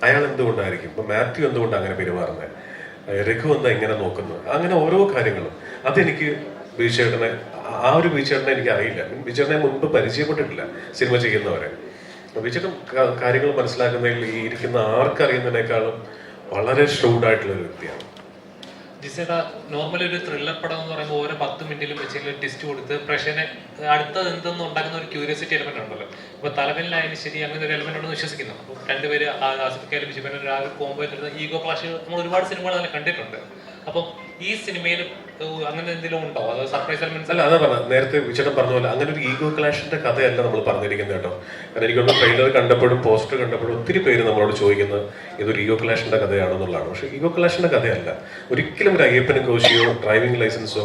അയാൾ എന്തുകൊണ്ടായിരിക്കും, ഇപ്പം മാത്യു എന്തുകൊണ്ടാണ് അങ്ങനെ പെരുമാറുന്നത്, രഘു എന്താ ഇങ്ങനെ നോക്കുന്നത്, അങ്ങനെ ഓരോ കാര്യങ്ങളും. അതെനിക്ക് ബിജുചേട്ടനെ, ആ ഒരു ബിജുചേട്ടനെ എനിക്ക് അറിയില്ല. ബിജുചേട്ടനെ മുൻപ് പരിചയപ്പെട്ടിട്ടില്ല സിനിമ ചെയ്യുന്നവരെ. ബിജുചേട്ടൻ കാര്യങ്ങൾ മനസ്സിലാക്കുന്നതിൽ ഈ ഇരിക്കുന്ന ആർക്കറിയുന്നതിനേക്കാളും വളരെ ഷ്രൂഡായിട്ടുള്ള ഒരു വ്യക്തിയാണ്. ജിസേട്ടാ, നോർമലി ഒരു ത്രില്ലർ പടം എന്ന് പറയുമ്പോൾ ഓരോ 10 മിനിറ്റിലും വെച്ചെങ്കിലും ടിസ്റ്റ് കൊടുത്ത് പ്രേക്ഷകനെ അടുത്തത് എന്തെന്ന് ഉണ്ടാക്കുന്ന ഒരു ക്യൂരിയോസിറ്റി എലമെന്റ് ഉണ്ടല്ലോ. ഇപ്പോൾ തലവനിലായാലും ശരി അങ്ങനെ ഒരു എലമെന്റ് ഉണ്ടെന്ന് വിശ്വസിക്കുന്നു. അപ്പോൾ രണ്ടുപേര് ആസിഫ് ഖാനും ബിജുബനും ആ ഒരു കോമ്പോ ഈഗോ ക്ലാഷ് നമ്മൾ ഒരുപാട് സിനിമകൾ അങ്ങനെ കണ്ടിട്ടുണ്ട്. അപ്പം ഈ സിനിമയിൽ അങ്ങനെ എന്തെങ്കിലും ഉണ്ടോ, അതോ സർപ്രൈസ് എലമെന്റ്സ്? അല്ല, അതാ പറഞ്ഞത്, നേരത്തെ വിചേട്ടൻ പറഞ്ഞ പോലെ അങ്ങനെ ഒരു ഈഗോ ക്ലാഷിന്റെ കഥയല്ല നമ്മൾ പറഞ്ഞിരിക്കുന്നത് കേട്ടോ. കാരണം എനിക്കൊന്ന് ട്രെയിലർ കണ്ടപ്പോഴും പോസ്റ്റർ കണ്ടപ്പോഴും ഒത്തിരി പേര് നമ്മളോട് ചോദിക്കുന്നത് ഇതൊരു ഈഗോ ക്ലാഷിന്റെ കഥയാണെന്നുള്ളതാണ്. പക്ഷെ ഈഗോ ക്ലാഷിന്റെ കഥയല്ല. ഒരിക്കലും ഒരു അയ്യപ്പനും കോശിയോ ഡ്രൈവിംഗ് ലൈസൻസോ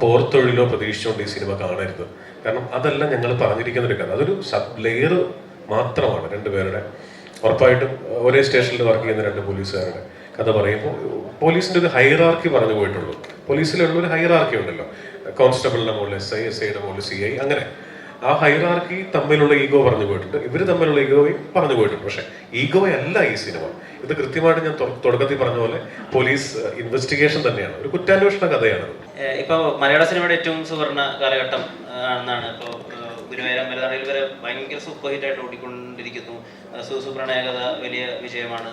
പോർത്തൊഴിലോ പ്രതീക്ഷിച്ചുകൊണ്ട് ഈ സിനിമ കാണരുത്. കാരണം അതല്ല ഞങ്ങൾ പറഞ്ഞിരിക്കുന്ന ഒരു കഥ. അതൊരു സബ് ലെയർ മാത്രമാണ് രണ്ടുപേരുടെ. ഉറപ്പായിട്ടും ഒരേ സ്റ്റേഷനിൽ വർക്ക് ചെയ്യുന്ന 2 പോലീസുകാരുടെ കഥ പറയുമ്പോൾ പോലീസിന്റെ ഒരു ഹൈറാർക്കി പറഞ്ഞു പോയിട്ടുള്ളൂ. പോലീസിലുള്ള ഒരു ഹൈറാർക്കി ഉണ്ടല്ലോ, കോൺസ്റ്റബിളിന്റെ മുകളിൽ SI, SIയുടെ മുകളിൽ CI, അങ്ങനെ ആ ഹൈറാർക്കി തമ്മിലുള്ള ഈഗോ പറഞ്ഞു പോയിട്ടുണ്ട്. ഇവർ തമ്മിലുള്ള ഈഗോയും പറഞ്ഞു പോയിട്ടുണ്ട്. പക്ഷെ ഈഗോയല്ല ഈ സിനിമ. ഇത് കൃത്യമായിട്ട് ഞാൻ തുടക്കത്തിൽ പറഞ്ഞ പോലെ പോലീസ് ഇൻവെസ്റ്റിഗേഷൻ തന്നെയാണ്, ഒരു കുറ്റാന്വേഷണ കഥയാണ്. ഇപ്പോൾ മലയാള സിനിമയുടെ ഏറ്റവും സുവർണ കാലഘട്ടം ആണെന്നാണ് ഇപ്പോൾ ഗുരുവായൂരം വരെ വരെ ഭയങ്കര സൂപ്പർ ഹിറ്റായിട്ട് ഓടിക്കൊണ്ടിരിക്കുന്നു. പ്രണയകഥ വലിയ വിജയമാണ്.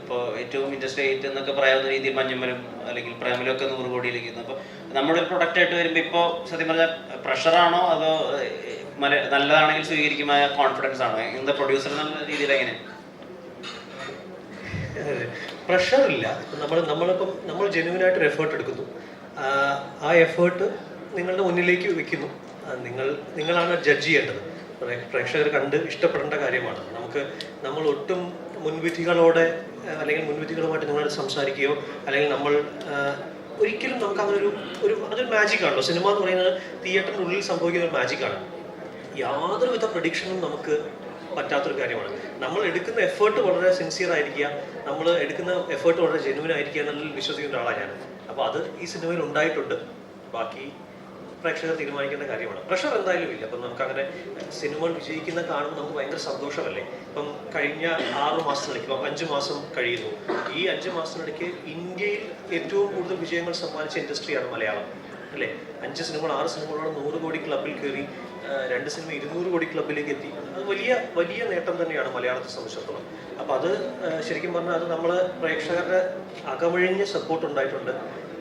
ഇപ്പോൾ ഏറ്റവും ഇൻഡസ്ട്രി ഹിറ്റ് എന്നൊക്കെ പറയാവുന്ന രീതിയിൽ മഞ്ഞുമലും അല്ലെങ്കിൽ പ്രേമലും ഒക്കെ 100 കോടിയിലിരിക്കുന്നു. അപ്പോൾ നമ്മളൊരു പ്രൊഡക്റ്റ് ആയിട്ട് വരുമ്പോൾ ഇപ്പോൾ സത്യം പറഞ്ഞാൽ പ്രഷറാണോ അതോ നല്ലതാണെങ്കിൽ സ്വീകരിക്കുമായ കോൺഫിഡൻസ് ആണോ? എന്താ പ്രൊഡ്യൂസർ എന്നുള്ള രീതിയിൽ എങ്ങനെ? പ്രഷറില്ല. നമ്മൾ ജെന്യുവനായിട്ടൊരു എഫേർട്ട് എടുക്കുന്നു. ആ എഫേർട്ട് നിങ്ങളുടെ മുന്നിലേക്ക് വെക്കുന്നു. നിങ്ങളാണ് ജഡ്ജ് ചെയ്യേണ്ടത്. പ്രേക്ഷകർ കണ്ട് ഇഷ്ടപ്പെടേണ്ട കാര്യമാണ്. നമ്മൾ ഒട്ടും മുൻവിധികളോടെ അല്ലെങ്കിൽ മുൻവിധികളുമായിട്ട് നിങ്ങളോട് സംസാരിക്കുകയോ അല്ലെങ്കിൽ നമ്മൾ ഒരിക്കലും നമുക്ക് അങ്ങനെ അതൊരു മാജിക്കാണല്ലോ. സിനിമ എന്ന് പറയുന്നത് തിയേറ്ററിനുള്ളിൽ സംഭവിക്കുന്ന ഒരു മാജിക്കാണ്. യാതൊരുവിധ പ്രഡിക്ഷനും നമുക്ക് പറ്റാത്തൊരു കാര്യമാണ്. നമ്മൾ എടുക്കുന്ന എഫേർട്ട് വളരെ സിൻസിയർ ആയിരിക്കുക, നമ്മൾ എടുക്കുന്ന എഫേർട്ട് വളരെ ജെന്യുവൻ ആയിരിക്കുക എന്നുള്ളതിൽ വിശ്വസിക്കുന്ന ഒരാളാണ് ഞാൻ. അപ്പോൾ അത് ഈ സിനിമയിൽ ഉണ്ടായിട്ടുണ്ട്. ബാക്കി പ്രേക്ഷകർ തീരുമാനിക്കേണ്ട കാര്യമാണ്. പ്രഷർ എന്തായാലും ഇല്ല. അപ്പം നമുക്കങ്ങനെ സിനിമകൾ വിജയിക്കുന്ന കാണുമ്പോൾ നമുക്ക് ഭയങ്കര സന്തോഷമല്ലേ. ഇപ്പം കഴിഞ്ഞ 6 മാസത്തിനിടയ്ക്ക്, ഇപ്പം 5 മാസം കഴിയുന്നു. ഈ 5 മാസത്തിനിടയ്ക്ക് ഇന്ത്യയിൽ ഏറ്റവും കൂടുതൽ വിജയങ്ങൾ സമ്മാനിച്ച ഇൻഡസ്ട്രിയാണ് മലയാളം. അല്ലേ? 5 സിനിമകൾ 6 സിനിമകളോടെ 100 കോടി ക്ലബിൽ കയറി, 2 സിനിമ 200 കോടി ക്ലബിലേക്ക് എത്തി. അത് വലിയ വലിയ നേട്ടം തന്നെയാണ് മലയാളത്തെ സംബന്ധിച്ചിടത്തോളം. അപ്പോൾ അത് ശരിക്കും പറഞ്ഞാൽ അത് നമ്മൾ പ്രേക്ഷകരുടെ അകമഴിഞ്ഞ സപ്പോർട്ട് ഉണ്ടായിട്ടുണ്ട്.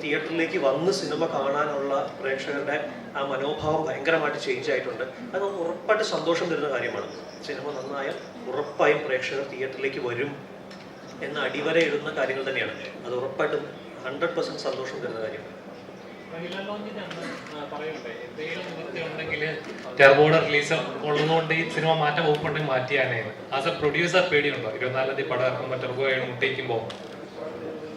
തിയേറ്ററിലേക്ക് വന്ന് സിനിമ കാണാനുള്ള പ്രേക്ഷകരുടെ ആ മനോഭാവം ഭയങ്കരമായിട്ട് ചേഞ്ച് ആയിട്ടുണ്ട്. അത് നമുക്ക് ഉറപ്പായിട്ട് സന്തോഷം തരുന്ന കാര്യമാണ്. സിനിമ നന്നായാൽ ഉറപ്പായും പ്രേക്ഷകർ തിയേറ്ററിലേക്ക് വരും എന്ന അടിവര എഴുതുന്ന കാര്യങ്ങൾ തന്നെയാണ്. അത് ഉറപ്പായിട്ടും 100% സന്തോഷം തരുന്ന കാര്യമാണ്. ടെർബോയുടെ റിലീസ് ഉള്ളതുകൊണ്ട് ഈ സിനിമ മാറ്റം വകുപ്പുണ്ടെങ്കിൽ മാറ്റിയാനായിരുന്നു. ആസ് എ പ്രൊഡ്യൂസർ പേടിയുണ്ടോ 24-ാം തീയതി പടം ഇറക്കുമ്പോൾ ടെർബോ മുട്ടിക്കുമ്പോൾ?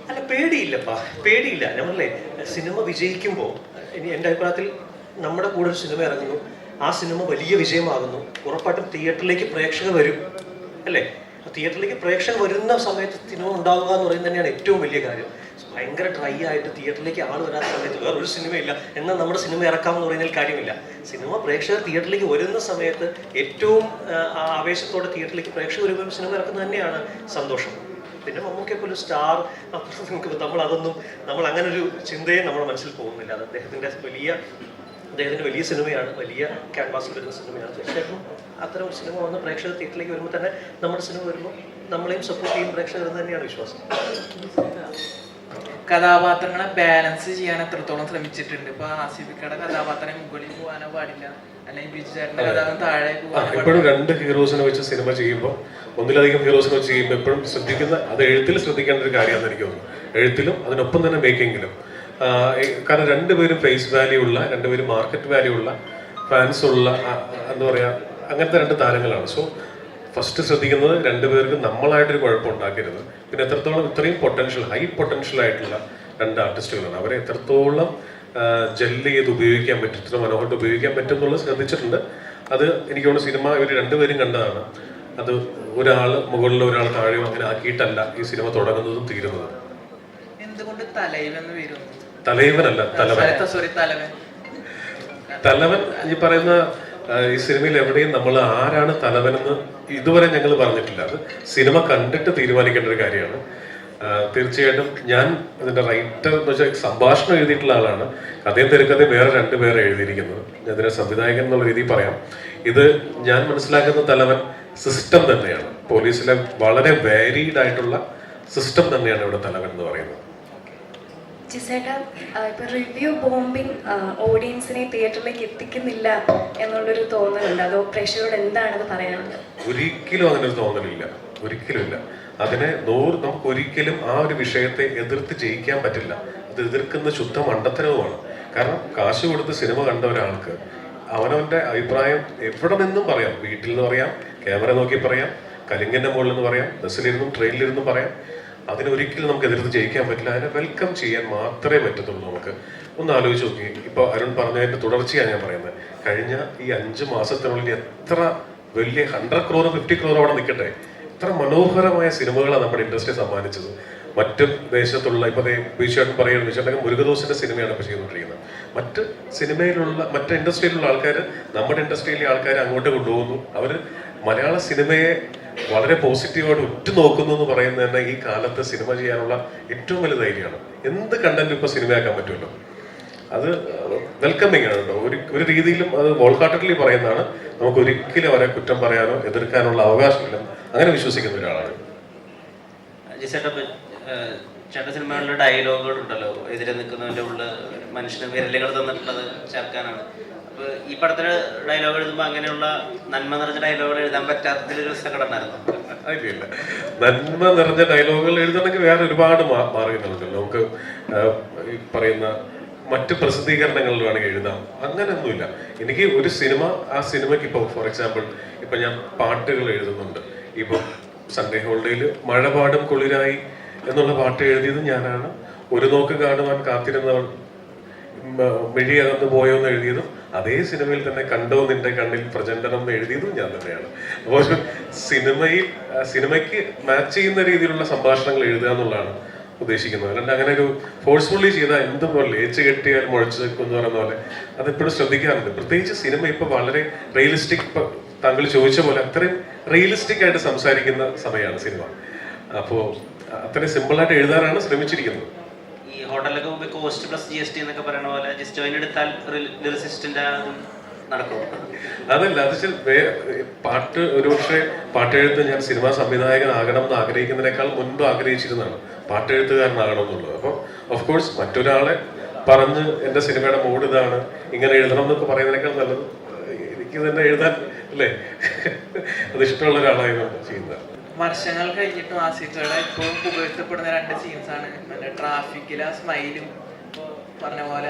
അല്ല, പേടിയില്ലപ്പാ, പേടിയില്ല. നമ്മളല്ലേ, സിനിമ വിജയിക്കുമ്പോൾ എൻ്റെ അഭിപ്രായത്തിൽ നമ്മുടെ കൂടെ ഒരു സിനിമ ഇറങ്ങുന്നു, ആ സിനിമ വലിയ വിജയമാകുന്നു, ഉറപ്പായിട്ടും തിയേറ്ററിലേക്ക് പ്രേക്ഷകർ വരും, അല്ലേ? തിയേറ്ററിലേക്ക് പ്രേക്ഷകർ വരുന്ന സമയത്ത് സിനിമ ഉണ്ടാവുക എന്ന് പറയുന്നത് തന്നെയാണ് ഏറ്റവും വലിയ കാര്യം. ഭയങ്കര ഡ്രൈ ആയിട്ട് തിയേറ്ററിലേക്ക് ആൾ വരാത്ത സമയത്ത് വേറൊരു സിനിമയില്ല, എന്നാൽ നമ്മുടെ സിനിമ ഇറക്കാമെന്ന് പറയുന്നതിൽ കാര്യമില്ല. സിനിമ പ്രേക്ഷകർ തിയേറ്ററിലേക്ക് വരുന്ന സമയത്ത് ഏറ്റവും ആവേശത്തോടെ തിയേറ്ററിലേക്ക് പ്രേക്ഷകർ വരുമ്പോൾ സിനിമ ഇറക്കുന്നത് തന്നെയാണ് സന്തോഷം. പിന്നെ മമ്മൂക്കയൊക്കെ ഒരു സ്റ്റാർ, നമ്മൾ അങ്ങനെ ഒരു ചിന്തയെ നമ്മുടെ മനസ്സിൽ പോകുന്നില്ല. അത് അദ്ദേഹത്തിൻ്റെ വലിയ സിനിമയാണ്, വലിയ ക്യാൻവാസിൽ വരുന്ന സിനിമയാണ്. തീർച്ചയായിട്ടും അത്തരം ഒരു സിനിമ വന്ന് പ്രേക്ഷകർ തിയേറ്ററിലേക്ക് വരുമ്പോൾ തന്നെ നമ്മുടെ സിനിമ വരുമ്പോൾ നമ്മളെയും സപ്പോർട്ട് ചെയ്യും പ്രേക്ഷകർ എന്ന് തന്നെയാണ് വിശ്വാസം. കഥാപാത്രങ്ങളെ ബാലൻസ് ചെയ്യാൻ എത്രത്തോളം ശ്രമിച്ചിട്ടുണ്ട്? ഇപ്പൊ ആസിഫിക്കയുടെ കഥാപാത്രം മുകളിൽ പോകാനോ പാടില്ല, അല്ലെങ്കിൽ ബിജുചേട്ടന്റെ കഥാപാത്രം താഴെ പോകാനോ. എപ്പോഴും 2 ഹീറോസിനെ വെച്ച് സിനിമ ചെയ്യുമ്പോൾ, ഒന്നിലധികം ഹീറോസിനെ വെച്ച് ചെയ്യുമ്പോൾ എപ്പോഴും ശ്രദ്ധിക്കുന്ന, അത് എഴുത്തിൽ ശ്രദ്ധിക്കേണ്ട ഒരു കാര്യമാണെന്ന് എനിക്ക് തോന്നുന്നു. എഴുത്തിലും അതിനൊപ്പം തന്നെ മേക്കിങ്ങിലും. കാരണം 2 പേരും ഫേസ് വാല്യൂ ഉള്ള, 2 പേരും മാർക്കറ്റ് വാല്യൂ ഉള്ള, ഫാൻസ് ഉള്ള, എന്താ പറയുക, അങ്ങനത്തെ 2 താരങ്ങളാണ്. സോ ഫസ്റ്റ് ശ്രദ്ധിക്കുന്നത് 2 പേർക്ക് നമ്മളായിട്ടൊരു കുഴപ്പം ഉണ്ടാക്കരുത്. പിന്നെ എത്രത്തോളം ഇത്രയും പൊട്ടൻഷ്യൽ, ഹൈ പൊട്ടൻഷ്യൽ ആയിട്ടുള്ള 2 ആർട്ടിസ്റ്റുകളാണ്. അവരെ എത്രത്തോളം ജെല്ല് ചെയ്ത് ഉപയോഗിക്കാൻ പറ്റും, ഇത്ര മനോഹരമായിട്ട് ഉപയോഗിക്കാൻ പറ്റും എന്നുള്ളത് ശ്രദ്ധിച്ചിട്ടുണ്ട്. അത് എനിക്ക് തോന്നുന്നു സിനിമ ഇവർ 2 പേരും കണ്ടതാണ്. അത് ഒരാൾ മുകളിലോ ഒരാൾ താഴെയോ അങ്ങനെ ആക്കിയിട്ടല്ല ഈ സിനിമ തുടങ്ങുന്നതും തീരുന്നതും. എന്തുകൊണ്ട് തലൈവെന്ന് വരുന്നു? തലൈവനല്ല, തലവൻ. തലവൻ ഈ പറയുന്ന ഈ സിനിമയിൽ എവിടെയും നമ്മൾ ആരാണ് തലവനെന്ന് ഇതുവരെ ഞങ്ങൾ പറഞ്ഞിട്ടില്ല. അത് സിനിമ കണ്ടിട്ട് തീരുമാനിക്കേണ്ട ഒരു കാര്യമാണ്. തീർച്ചയായിട്ടും ഞാൻ ഇതിന്റെ റൈറ്റർ എന്ന് വെച്ചാൽ സംഭാഷണം എഴുതിയിട്ടുള്ള ആളാണ്. കഥയും തിരക്കഥയും വേറെ 2 പേരെ എഴുതിയിരിക്കുന്നത്. ഞാൻ ഇതിനെ സംവിധായകൻ എന്നുള്ള രീതിയിൽ പറയാം. ഇത് ഞാൻ മനസ്സിലാക്കുന്ന തലവൻ സിസ്റ്റം തന്നെയാണ്. പോലീസിലെ വളരെ വാരീഡ് ആയിട്ടുള്ള സിസ്റ്റം തന്നെയാണ് ഇവിടെ തലവൻ എന്ന് പറയുന്നത്. ജിസേട്ടാ, ഇപ്പൊ റിവ്യൂ ബോംബിംഗ് ഓഡിയൻസിനെ തിയേറ്ററിലേക്ക് എത്തിക്കുന്നില്ല എന്നുള്ളൊരു തോന്നലുണ്ട്. അതോ പ്രേക്ഷകരോട് എന്താണത് പറയാനുള്ളത്? ഒരിക്കലും അങ്ങനെ ഒരു തോന്നലില്ല, ഒരിക്കലും ഇല്ല. അതിനെ നമുക്ക് ഒരിക്കലും ആ ഒരു വിഷയത്തെ എതിർത്ത് ജയിക്കാൻ പറ്റില്ല. അത് എതിർക്കുന്ന ശുദ്ധ മണ്ടത്തരവുമാണ്. കാരണം കാശ് കൊടുത്ത് സിനിമ കണ്ട ഒരാൾക്ക് അവനവന്റെ അഭിപ്രായം എവിടെ നിന്നും പറയാം. വീട്ടിൽ നിന്ന് പറയാം, ക്യാമറ നോക്കി പറയാം, കലിങ്ങിന്റെ മുകളിൽ നിന്ന് പറയാം, ബസ്സിലിരുന്നും ട്രെയിനിലിരുന്നും പറയാം. അതിനൊരിക്കലും നമുക്ക് എതിർത്ത് ജയിക്കാൻ പറ്റില്ല. അതിനെ വെൽക്കം ചെയ്യാൻ മാത്രമേ പറ്റത്തുള്ളൂ. നമുക്ക് ഒന്ന് ആലോചിച്ച് നോക്കി. ഇപ്പോൾ അരുൺ പറഞ്ഞതിന്റെ തുടർച്ചയാണ് ഞാൻ പറയുന്നത്. കഴിഞ്ഞ ഈ 5 മാസത്തിനുള്ളിൽ എത്ര വലിയ 100 crore 50 crore അവിടെ നിൽക്കട്ടെ, എത്ര മനോഹരമായ സിനിമകളാണ് നമ്മുടെ ഇൻഡസ്ട്രി സമ്മാനിച്ചത്. മറ്റു ദേശത്തുള്ള ഇപ്പൊ ബീച്ചേട്ടൻ പറയുന്നത്, ബീച്ചേട്ടൻ മുരുകദോസിന്റെ സിനിമയാണ് ഇപ്പൊ ചെയ്തുകൊണ്ടിരിക്കുന്നത്. മറ്റ് ഇൻഡസ്ട്രിയിലുള്ള ആൾക്കാർ നമ്മുടെ ഇൻഡസ്ട്രിയിലെ ആൾക്കാർ അങ്ങോട്ട് കൊണ്ടുപോകുന്നു. അവര് മലയാള സിനിമയെ വളരെ പോസിറ്റീവായിട്ട് ഉറ്റുനോക്കുന്നു എന്ന് പറയുന്നത് തന്നെ ഈ കാലത്ത് സിനിമ ചെയ്യാനുള്ള ഏറ്റവും വലിയ ധൈര്യമാണ്. എന്ത് കണ്ടന്റും ഇപ്പൊ സിനിമയാക്കാൻ പറ്റുമല്ലോ. അത് വെൽക്കമിങ് ആണ് കേട്ടോ. ഒരു രീതിയിലും അത് വോൾഹാർട്ടഡ്ലി പറയുന്നതാണ്. നമുക്ക് ഒരിക്കലും അവരെ കുറ്റം പറയാനോ എതിർക്കാനുള്ള അവകാശമില്ല. അങ്ങനെ വിശ്വസിക്കുന്ന ഒരാളാണ്. ചേട്ട സിനിമകളിലെ ഡയലോഗുകൾ ഉണ്ടല്ലോ, എതിരെ നിൽക്കുന്നതിൻ്റെ ഉള്ളിൽ മനുഷ്യന് വിരലുകൾ തന്നിട്ടുള്ളത് ചേർക്കാനാണ്. അപ്പോൾ ഈ പടത്തില് ഡയലോഗ് എഴുതുമ്പോൾ അങ്ങനെയുള്ള നന്മ നിറഞ്ഞ ഡയലോഗുകൾ എഴുതാൻ പറ്റാത്തതിലൊരു സങ്കടം ഉണ്ടായിരുന്നു? അതില്ല, നന്മ നിറഞ്ഞ ഡയലോഗുകൾ എഴുതണമെങ്കിൽ വേറെ ഒരുപാട് മാർഗങ്ങളുണ്ടല്ലോ. നമുക്ക് ഈ പറയുന്ന മറ്റ് പ്രസിദ്ധീകരണങ്ങളിൽ വേണമെങ്കിൽ എഴുതാം. അങ്ങനെയൊന്നുമില്ല. എനിക്ക് ഒരു സിനിമ, ആ സിനിമയ്ക്ക് ഇപ്പോൾ ഫോർ എക്സാമ്പിൾ ഇപ്പം ഞാൻ പാട്ടുകൾ എഴുതുന്നുണ്ട്. ഇപ്പം സൺഡേ ഹോളിഡേയിൽ മഴപാടും കുളിരായി എന്നുള്ള പാട്ട് എഴുതിയത് ഞാനാണ്. ഒരു നോക്ക് കാണുവാൻ കാത്തിരുന്നവൾ മിഴിയകന്ന് പോയോ എന്ന് എഴുതിയതും അതേ സിനിമയിൽ തന്നെ കണ്ടോ നിന്റെ കണ്ണിൽ പ്രചണ്ഡനം എന്ന് എഴുതിയതും ഞാൻ തന്നെയാണ്. അപ്പോൾ സിനിമയ്ക്ക് മാച്ച് ചെയ്യുന്ന രീതിയിലുള്ള സംഭാഷണങ്ങൾ എഴുതുക എന്നുള്ളതാണ് ഉദ്ദേശിക്കുന്നത്. അല്ലാണ്ട് അങ്ങനെ ഒരു ഫോഴ്സ്ഫുള്ളി ചെയ്താൽ എന്തും പോലെ ഏച്ച് കെട്ടിയാൽ മുഴച്ചു നിൽക്കും എന്ന് പറയുന്ന പോലെ അതെപ്പോഴും ശ്രദ്ധിക്കാറുണ്ട്. പ്രത്യേകിച്ച് സിനിമ ഇപ്പൊ വളരെ റിയലിസ്റ്റിക്, താങ്കൾ ചോദിച്ച പോലെ അത്രയും റിയലിസ്റ്റിക് ആയിട്ട് സംസാരിക്കുന്ന സമയമാണ് സിനിമ. അപ്പോൾ അത്രയും സിമ്പിളായിട്ട് എഴുതാനാണ് ശ്രമിച്ചിരിക്കുന്നത്. ഈ ഹോട്ടലിലൊക്കെ പോകുമ്പോൾ കോസ്റ്റ് പ്ലസ് GST എന്നൊക്കെ പറയുന്ന പോലെ ജിസ് ജോയിൻ എടുത്താൽ ലിറിസിസ്റ്റിന്റെ നടക്കും. അതല്ല, അത് പാട്ട് ഒരുപക്ഷെ പാട്ടെഴുത്ത് ഞാൻ സിനിമാ സംവിധായകനാകണം എന്ന് ആഗ്രഹിക്കുന്നതിനേക്കാൾ മുൻപ് ആഗ്രഹിച്ചിരുന്നതാണ് പാട്ടെഴുത്തുകാരനാകണം എന്നുള്ളത്. അപ്പോൾ ഓഫ് കോഴ്സ് മറ്റൊരാളെ പറഞ്ഞ് എൻ്റെ സിനിമയുടെ മൂഡ് ഇതാണ്, ഇങ്ങനെ എഴുതണം എന്നൊക്കെ പറയുന്നതിനേക്കാൾ നല്ലത് എനിക്ക് തന്നെ എഴുതാൻ അല്ലേ അത് ഇഷ്ടമുള്ള ഒരാളായതുകൊണ്ട് ചെയ്യുന്നത്. വർഷങ്ങൾ കഴിഞ്ഞിട്ടും ആസിഫുകളെ ഇപ്പോഴും പുകഴ്ത്തപ്പെടുന്ന 2 സീൻസാണ് മറ്റേ ട്രാഫിക്കിലെ സ്മൈലും പറഞ്ഞ പോലെ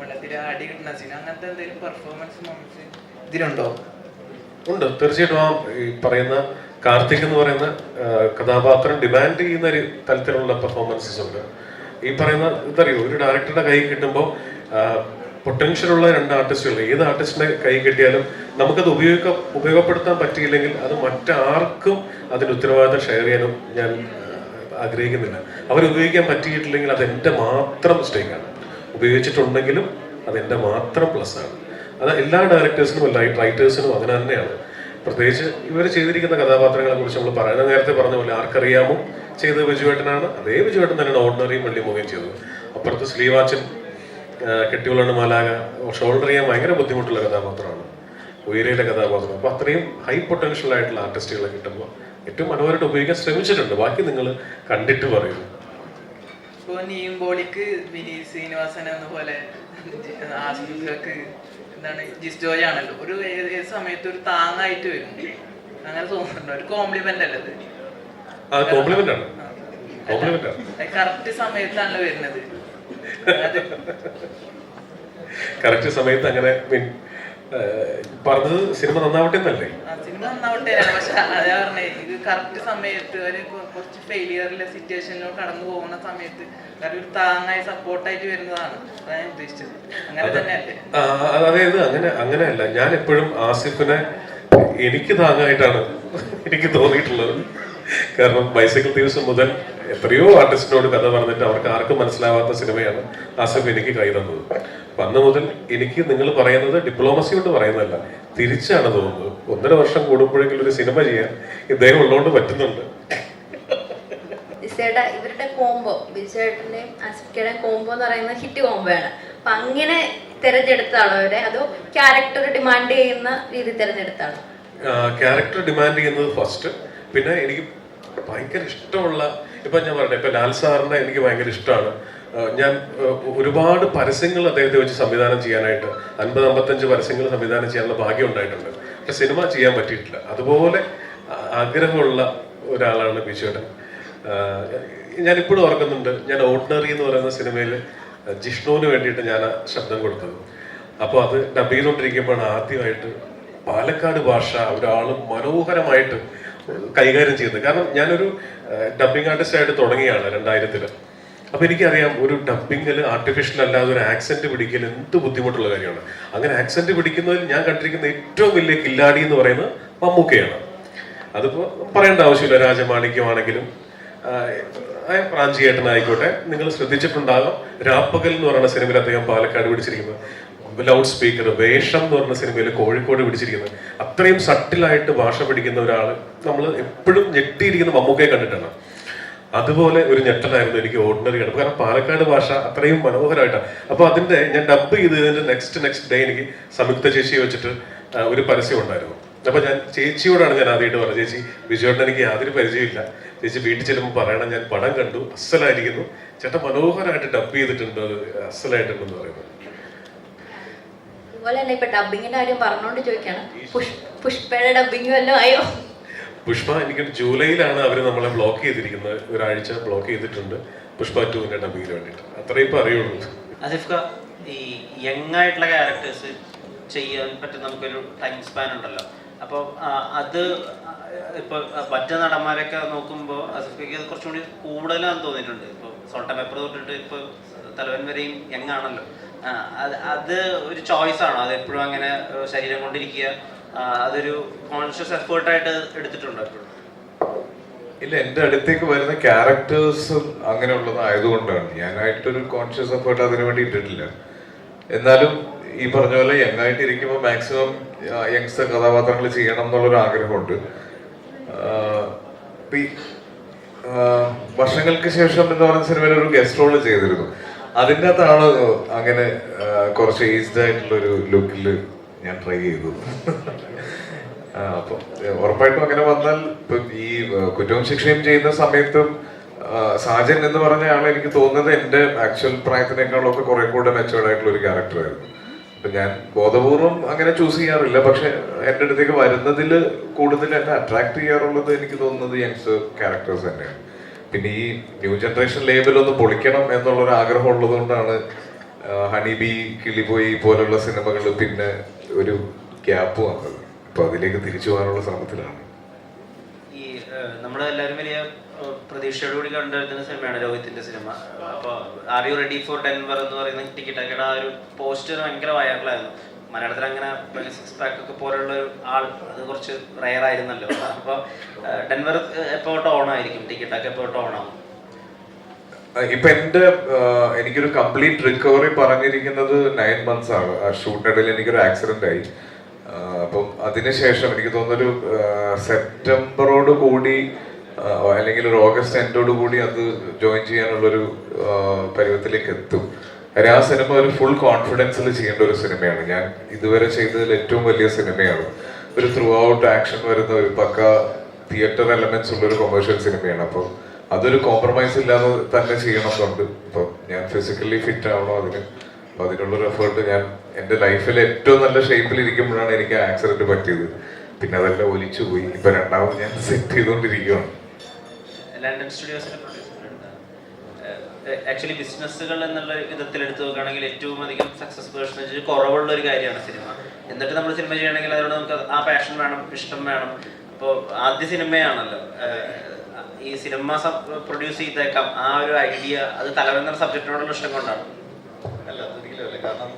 വെള്ളത്തിൽ അടി കിട്ടുന്ന സീൻ. അങ്ങനത്തെ എന്തെങ്കിലും പെർഫോമൻസ് മൊമെന്റ്സ് ഇതിലുണ്ടോ? ഉണ്ട്, തീർച്ചയായിട്ടും. ആ ഈ പറയുന്ന കാർത്തിക് എന്ന് പറയുന്ന കഥാപാത്രം ഡിമാൻഡ് ചെയ്യുന്ന ഒരു തരത്തിലുള്ള പെർഫോമൻസസ് ഉണ്ട്. ഈ പറയുന്ന ഇതറിയോ, ഒരു ഡയറക്ടറുടെ കൈ കിട്ടുമ്പോൾ പൊട്ടൻഷ്യൽ ഉള്ള 2 ആർട്ടിസ്റ്റുകൾ, ഏത് ആർട്ടിസ്റ്റിനെ കൈ കിട്ടിയാലും നമുക്കത് ഉപയോഗപ്പെടുത്താൻ പറ്റിയില്ലെങ്കിൽ അത് മറ്റാർക്കും അതിന് ഉത്തരവാദിത്തം ഷെയർ ചെയ്യാനും ഞാൻ ആഗ്രഹിക്കുന്നില്ല. അവരുപയോഗിക്കാൻ പറ്റിയിട്ടില്ലെങ്കിൽ അത് എൻ്റെ മാത്രം മിസ്റ്റേക്കാണ്. ഉപയോഗിച്ചിട്ടുണ്ടെങ്കിലും അതെൻ്റെ മാത്രം പ്ലസ് ആണ്. അത് എല്ലാ ഡയറക്ടേഴ്സിനും റൈറ്റേഴ്സിനും അങ്ങനെ തന്നെയാണ്. പ്രത്യേകിച്ച് ഇവർ ചെയ്തിരിക്കുന്ന കഥാപാത്രങ്ങളെ കുറിച്ച് നമ്മൾ പറയുന്നത് നേരത്തെ പറഞ്ഞ പോലെ ആർക്കറിയാമോ ചെയ്തത് വിജുവേട്ടനാണ്. അതേ വിജുവേട്ടൻ തന്നെയാണ് ഓർഡിനറിയും വെള്ളി മൂവിയും ചെയ്തത്. അപ്പുറത്ത് സ്ലീവാച്ചൻ, കെട്ടിയുള്ളാണ് മാലാക, ഷോൾഡർ ചെയ്യാൻ ഭയങ്കര ബുദ്ധിമുട്ടുള്ള കഥാപാത്രമാണ്, ഉയരയിലെ കഥാപാത്രം. അപ്പോൾ അത്രയും ഹൈ പൊട്ടൻഷ്യൽ ആയിട്ടുള്ള ആർട്ടിസ്റ്റുകളെ കിട്ടുമ്പോൾ ഏറ്റവും മനോഹരമായിട്ട് ഉപയോഗിക്കാൻ ശ്രമിച്ചിട്ടുണ്ട്. ബാക്കി നിങ്ങൾ കണ്ടിട്ട് പറയുന്നു. ഇപ്പോൾ നീമ്പോളിക്ക് വിനീത് ശ്രീനിവാസൻ എന്ന പോലെ ആസിഫുകൾക്ക് എന്താണ് ജിസ് ജോയ് ആണല്ലോ ഒരു ഏത് സമയത്ത് ഒരു താങ്ങായിട്ട് വരും. അങ്ങനെ തോന്നുന്നുണ്ടോ? ഒരു കോംപ്ലിമെന്റ് അല്ലേ അത്? കോംപ്ലിമെന്റ് ആണ്. കറക്റ്റ് സമയത്താണല്ലോ വരുന്നത്. കറക്റ്റ് സമയത്ത് അങ്ങനെ പറഞ്ഞത് സിനിമ നന്നാവട്ടെ എന്നല്ലേ? സിനിമ നന്നാവട്ടെ, പക്ഷെ അതാ പറഞ്ഞേ, ഇത് കറക്റ്റ് സമയത്ത് ഒരു കുറച്ച് ഫെയിലിയറിലെ സിറ്റുവേഷനിലോ കടന്നു പോകുന്ന സമയത്ത് ഒരു താങ്ങായി സപ്പോർട്ടായിട്ട് വരുന്നതാണ് അതാണ് ഞാൻ ഉദ്ദേശിച്ചത്. അങ്ങനെ തന്നെയല്ലേ? അതായത് അങ്ങനെയല്ല. ഞാൻ എപ്പോഴും ആസിഫിനെ എനിക്ക് താങ്ങായിട്ടാണ് എനിക്ക് തോന്നിയിട്ടുള്ളത്. കാരണം ബൈസൈക്കിൾ ദിവസം മുതൽ എത്രയോ ആർട്ടിസ്റ്റിനോട് കഥ പറഞ്ഞിട്ട് അവർക്ക് ആർക്കും മനസ്സിലാവാത്ത സിനിമയാണ് ആസിഫ് എനിക്ക് കൈ തന്നത്. അപ്പൊ അന്ന് മുതൽ എനിക്ക് നിങ്ങൾ പറയുന്നത് ഡിപ്ലോമസി കൊണ്ട് പറയുന്നതല്ല, തിരിച്ചാണ് തോന്നുന്നത്. 1.5 വർഷം കൂടുമ്പോഴെങ്കിലും ഒരു സിനിമ ചെയ്യാൻ ഇദ്ദേഹം ഉള്ളതുകൊണ്ട് പറ്റുന്നുണ്ട്. ഇവരുടെ കോംബോ, ബിജുചേട്ടന്റെയും ആസിഫിക്കയുടെയും കോംബോ എന്ന് പറയുന്നത് ഹിറ്റ് കോംബോയാണ്. അപ്പൊ അങ്ങനെ തിരഞ്ഞെടുത്താണോ അവരെ, അതോ ക്യാരക്ടർ ഡിമാൻഡ് ചെയ്യുന്ന രീതി തിരഞ്ഞെടുത്താണോ? ക്യാരക്ടർ ഡിമാൻഡ് ചെയ്യുന്നത് ഫസ്റ്റ്. പിന്നെ എനിക്ക് ഭയങ്കര ഇഷ്ടമുള്ള, ഇപ്പൊ ഞാൻ പറയട്ടെ, ഇപ്പൊ ലാൽ സാറിനെ എനിക്ക് ഭയങ്കര ഇഷ്ടമാണ്. ഞാൻ ഒരുപാട് പരസ്യങ്ങൾ അദ്ദേഹത്തെ വെച്ച് സംവിധാനം ചെയ്യാനായിട്ട് 50-55 പരസ്യങ്ങൾ സംവിധാനം ചെയ്യാനുള്ള ഭാഗ്യം ഉണ്ടായിട്ടുണ്ട്. പക്ഷെ സിനിമ ചെയ്യാൻ പറ്റിയിട്ടില്ല. അതുപോലെ ആഗ്രഹമുള്ള ഒരാളാണ് ബിജുവേട്ടൻ. ഞാനിപ്പോഴും ഓർക്കുന്നുണ്ട്, ഞാൻ ഓർഡിനറി എന്ന് പറയുന്ന സിനിമയിൽ ജിഷ്ണുവിന് വേണ്ടിയിട്ട് ഞാൻ ശബ്ദം കൊടുത്തത്. അപ്പോൾ അത് ഡബ് ചെയ്തുകൊണ്ടിരിക്കുമ്പോഴാണ് ആദ്യമായിട്ട് പാലക്കാട് ഭാഷ ഒരാൾ മനോഹരമായിട്ട് കൈകാര്യം ചെയ്യുന്നത്. കാരണം ഞാനൊരു ഡബ്ബിംഗ് ആർട്ടിസ്റ്റായിട്ട് തുടങ്ങിയാണ് 2000-ൽ. അപ്പൊ എനിക്കറിയാം ഒരു ഡബ്ബിങ്ങിൽ ആർട്ടിഫിഷ്യൽ അല്ലാതെ ഒരു ആക്സെന്റ് പിടിക്കൽ എന്ത് ബുദ്ധിമുട്ടുള്ള കാര്യമാണ്. അങ്ങനെ ആക്സെന്റ് പിടിക്കുന്നതിൽ ഞാൻ കണ്ടിരിക്കുന്ന ഏറ്റവും വലിയ കില്ലാടി എന്ന് പറയുന്നത് മമ്മൂക്കയാണ്. അതിപ്പോ പറയേണ്ട ആവശ്യമില്ല. രാജമാണിക്യമാണെങ്കിലും പ്രാഞ്ചിയേട്ടനായിക്കോട്ടെ, നിങ്ങൾ ശ്രദ്ധിച്ചിട്ടുണ്ടാകാം രാപ്പകൽ എന്ന് പറയുന്ന സിനിമയിൽ അദ്ദേഹം പാലക്കാട് പിടിച്ചിരിക്കുന്നത്, ലൗഡ് സ്പീക്കർ വേഷം എന്ന് പറഞ്ഞ സിനിമയിൽ കോഴിക്കോട് പിടിച്ചിരിക്കുന്നത്. അത്രയും സട്ടിലായിട്ട് ഭാഷ പിടിക്കുന്ന ഒരാൾ നമ്മൾ എപ്പോഴും ഞെട്ടിയിരിക്കുന്ന മമ്മൂക്കയെ കണ്ടിട്ടാണ്. അതുപോലെ ഒരു ഞെട്ടലായിരുന്നു എനിക്ക് ഓർഡിനറി ആണ്. കാരണം പാലക്കാട് ഭാഷ അത്രയും മനോഹരമായിട്ടാണ്. അപ്പൊ അതിന്റെ ഞാൻ ഡബ് ചെയ്തതിന്റെ നെക്സ്റ്റ് ഡേ എനിക്ക് സംയുക്ത ചേച്ചിയെ വെച്ചിട്ട് ഒരു പരസ്യം ഉണ്ടായിരുന്നു. അപ്പൊ ഞാൻ ചേച്ചിയോടാണ് ഞാൻ ആദ്യമായിട്ട് പറഞ്ഞത്, ചേച്ചി ബിജുവേട്ടൻ എനിക്ക് യാതൊരു പരിചയമില്ല, ചേച്ചി വീട്ടിൽ ചെല്ലുമ്പോൾ പറയണം, ഞാൻ പടം കണ്ടു, അസ്സലായിരിക്കുന്നു, ചേട്ടൻ മനോഹരമായിട്ട് ഡബ് ചെയ്തിട്ടുണ്ട്, അത് അസ്സലായിട്ടുണ്ടെന്ന് പറയുന്നത്. അതുപോലെ തന്നെ ഇപ്പൊ ഡബിങ്ങിന്റെ കാര്യം പറഞ്ഞോണ്ട് ചോദിക്കണം, പുഷ്പയുടെ ഡബിങ് വല്ലതും ആയോ? പുഷ്പ എനിക്ക് ജൂലൈയിലാണ് അവർ നമ്മളെ ബ്ലോക്ക് ചെയ്തിരിക്കുന്നത്, ഒരാഴ്ച ബ്ലോക്ക് ചെയ്തിട്ടുണ്ട് പുഷ്പ 2 ഡബിങ്ങിന് വേണ്ടിയിട്ട്. അത്രയും ഇപ്പൊ അറിയുള്ളൂ. ആസിഫ്ക, ഈ യങ് ആയിട്ടുള്ള ക്യാരക്ടേഴ്സ് ചെയ്യാൻ പറ്റുന്ന നമുക്കൊരു ടൈം സ്പാൻ ഉണ്ടല്ലോ. അപ്പോൾ അത് ഇപ്പോൾ മറ്റു നടന്മാരൊക്കെ നോക്കുമ്പോൾ ആസിഫ്കയ്ക്ക് അത് കുറച്ചും കൂടി കൂടുതലാണെന്ന് തോന്നിയിട്ടുണ്ട്. ഇപ്പോൾ സോൾട്ട് പേപ്പർ തൊട്ടിട്ട് ഇപ്പോൾ തലവൻ വരെയും യങ് ആണല്ലോ. അത് ഒരു ചോയ്സ് ആണോ? അത് എപ്പോഴും അങ്ങനെ ശരീരം കൊണ്ടിരിക്കുക, അതൊരു കോൺഷ്യസ് എഫേർട്ടായിട്ട് എടുത്തിട്ടുണ്ടോ എപ്പോഴും? ഇല്ല, എൻ്റെ അടുത്തേക്ക് വരുന്ന ക്യാരക്ടേഴ്സ് അങ്ങനെയുള്ളതായതുകൊണ്ടാണ്. ഞാനായിട്ടൊരു കോൺഷ്യസ് എഫേർട്ട് അതിനു വേണ്ടി ഇട്ടിട്ടില്ല. എന്നാലും ഈ പറഞ്ഞ പോലെ യങ് ആയിട്ട് ഇരിക്കുമ്പോൾ മാക്സിമം യങ്സ്റ്റർ കഥാപാത്രങ്ങൾ ചെയ്യണം എന്നുള്ളൊരു ആഗ്രഹമുണ്ട്. വർഷങ്ങൾക്ക് ശേഷം എന്ന് പറയുന്ന സിനിമയിൽ ഒരു ഗസ്റ്റ് റോള് ചെയ്തിരുന്നു. അതിൻ്റെ അകത്താണ് അങ്ങനെ കുറച്ച് ഏജ്ഡ് ആയിട്ടുള്ള ഒരു ലുക്കിൽ ഞാൻ ട്രൈ ചെയ്തു. അപ്പം ഉറപ്പായിട്ടും അങ്ങനെ വന്നാൽ ഇപ്പം ഈ കുറ്റവും ശിക്ഷയും ചെയ്യുന്ന സമയത്തും സാജൻ എന്ന് പറഞ്ഞ ആൾ എനിക്ക് തോന്നുന്നത് എൻ്റെ ആക്ച്വൽ പ്രായത്തിനേക്കാളൊക്കെ കുറെ കൂടെ മെച്ചുവേർഡ് ആയിട്ടുള്ള ഒരു ക്യാരക്ടറായിരുന്നു. അപ്പൊ ഞാൻ ബോധപൂർവം അങ്ങനെ ചൂസ് ചെയ്യാറില്ല, പക്ഷെ എൻ്റെ അടുത്തേക്ക് വരുന്നതിൽ കൂടുതൽ എന്നെ അട്രാക്ട് ചെയ്യാറുള്ളത് എനിക്ക് തോന്നുന്നത് യങ്സ്റ്റർ ക്യാരക്ടേഴ്സ് തന്നെയാണ്. പിന്നെ ഈ ന്യൂ ജനറേഷൻ ലേബലൊന്ന് പൊളിക്കണം എന്നുള്ളൊരു ആഗ്രഹം ഉള്ളത് കൊണ്ടാണ് ഹണിബി, കിളിപോയി പോലുള്ള സിനിമകൾ പിന്നെ ഒരു ഗ്യാപ്പ് വന്നത്. അപ്പൊ അതിലേക്ക് തിരിച്ചു പോകാനുള്ള ശ്രമത്തിലാണ്. ഈ നമ്മളെല്ലാവരും വലിയ പ്രതീക്ഷയോടുകൂടി കണ്ടുവരുന്ന സിനിമയാണ് രോഹിത്തിന്റെ സിനിമ. അപ്പോൾ are you ready for Denver എന്ന് പറയുന്ന ടിക്കറ്റൊക്കെയുടെ ആ ഒരു പോസ്റ്റർ ഭയങ്കര വൈറലായിരുന്നു. മലയാളത്തിൽ അങ്ങനെ സിക്സ് പാക്ക് ഒക്കെ പോലുള്ള ഒരു ആൾ അത് കുറച്ച് റയർ ആയിരുന്നല്ലോ. അപ്പോൾ ഡെൻവർ എപ്പോഴോട്ട് ഓണായിരിക്കും, ടിക്കറ്റൊക്കെ എപ്പോഴോട്ട് ഓണാവും? ഇപ്പൊ എനിക്കൊരു കംപ്ലീറ്റ് റിക്കവറി പറഞ്ഞിരിക്കുന്നത് 9 months ആണ്. ആ ഷൂട്ടിനിടയിൽ എനിക്കൊരു ആക്സിഡന്റ് ആയി. അപ്പം അതിനുശേഷം എനിക്ക് തോന്നുന്നൊരു സെപ്റ്റംബറോട് കൂടി അല്ലെങ്കിൽ ഒരു ഓഗസ്റ്റ് എൻഡോട് കൂടി അത് ജോയിൻ ചെയ്യാനുള്ളൊരു പരുവത്തിലേക്ക് എത്തും. ആ സിനിമ ഒരു ഫുൾ കോൺഫിഡൻസിൽ ചെയ്യേണ്ട ഒരു സിനിമയാണ്. ഞാൻ ഇതുവരെ ചെയ്തതിൽ ഏറ്റവും വലിയ സിനിമയാണ്. ഒരു ത്രൂ ഔട്ട് ആക്ഷൻ വരുന്ന ഒരു പക്ക തിയേറ്റർ എലമെന്റ്സ് ഉള്ള ഒരു കൊമേഴ്ഷ്യൽ സിനിമയാണ്. അപ്പോൾ അതൊരു കോംപ്രമൈസ് ഇല്ലാതെ തന്നെ ചെയ്യണമെന്നുണ്ട്. അപ്പം ഞാൻ ഫിസിക്കലി ഫിറ്റ് ആവണം അതിന്. അപ്പൊ അതിനുള്ളൊരു എഫേർട്ട് ഞാൻ എൻ്റെ ലൈഫിൽ ഏറ്റവും നല്ല ഷേപ്പിൽ ഇരിക്കുമ്പോഴാണ് എനിക്ക് ആക്സിഡന്റ് പറ്റിയത്. പിന്നെ അതെല്ലാം ഒലിച്ചു പോയി. ഇപ്പൊ രണ്ടാമത് ഞാൻ സെറ്റ് ചെയ്തുകൊണ്ടിരിക്കുകയാണ്. ലണ്ടൻ സ്റ്റുഡിയോസിന്റെ ആക്ച്വലി ബിസിനസ്സുകൾ എന്നുള്ള വിധത്തിൽ എടുത്തു നോക്കുകയാണെങ്കിൽ ഏറ്റവും അധികം സക്സസ് പെർസെൻറ്റേജ് കുറവുള്ള ഒരു കാര്യമാണ് സിനിമ. എന്നിട്ട് നമ്മൾ സിനിമ ചെയ്യണമെങ്കിൽ അതുകൊണ്ട് നമുക്ക് ആ പാഷൻ വേണം, ഇഷ്ടം വേണം. അപ്പോൾ ആദ്യ സിനിമയാണല്ലോ. ഈ സിനിമ പ്രൊഡ്യൂസ് ചെയ്തേക്കാം ആ ഒരു ഐഡിയ അത് തലവെന്ന സബ്ജക്റ്റിനോടുള്ള ഇഷ്ടം കൊണ്ടാണ്. അല്ല, ഒരിക്കലുമല്ല. കാരണം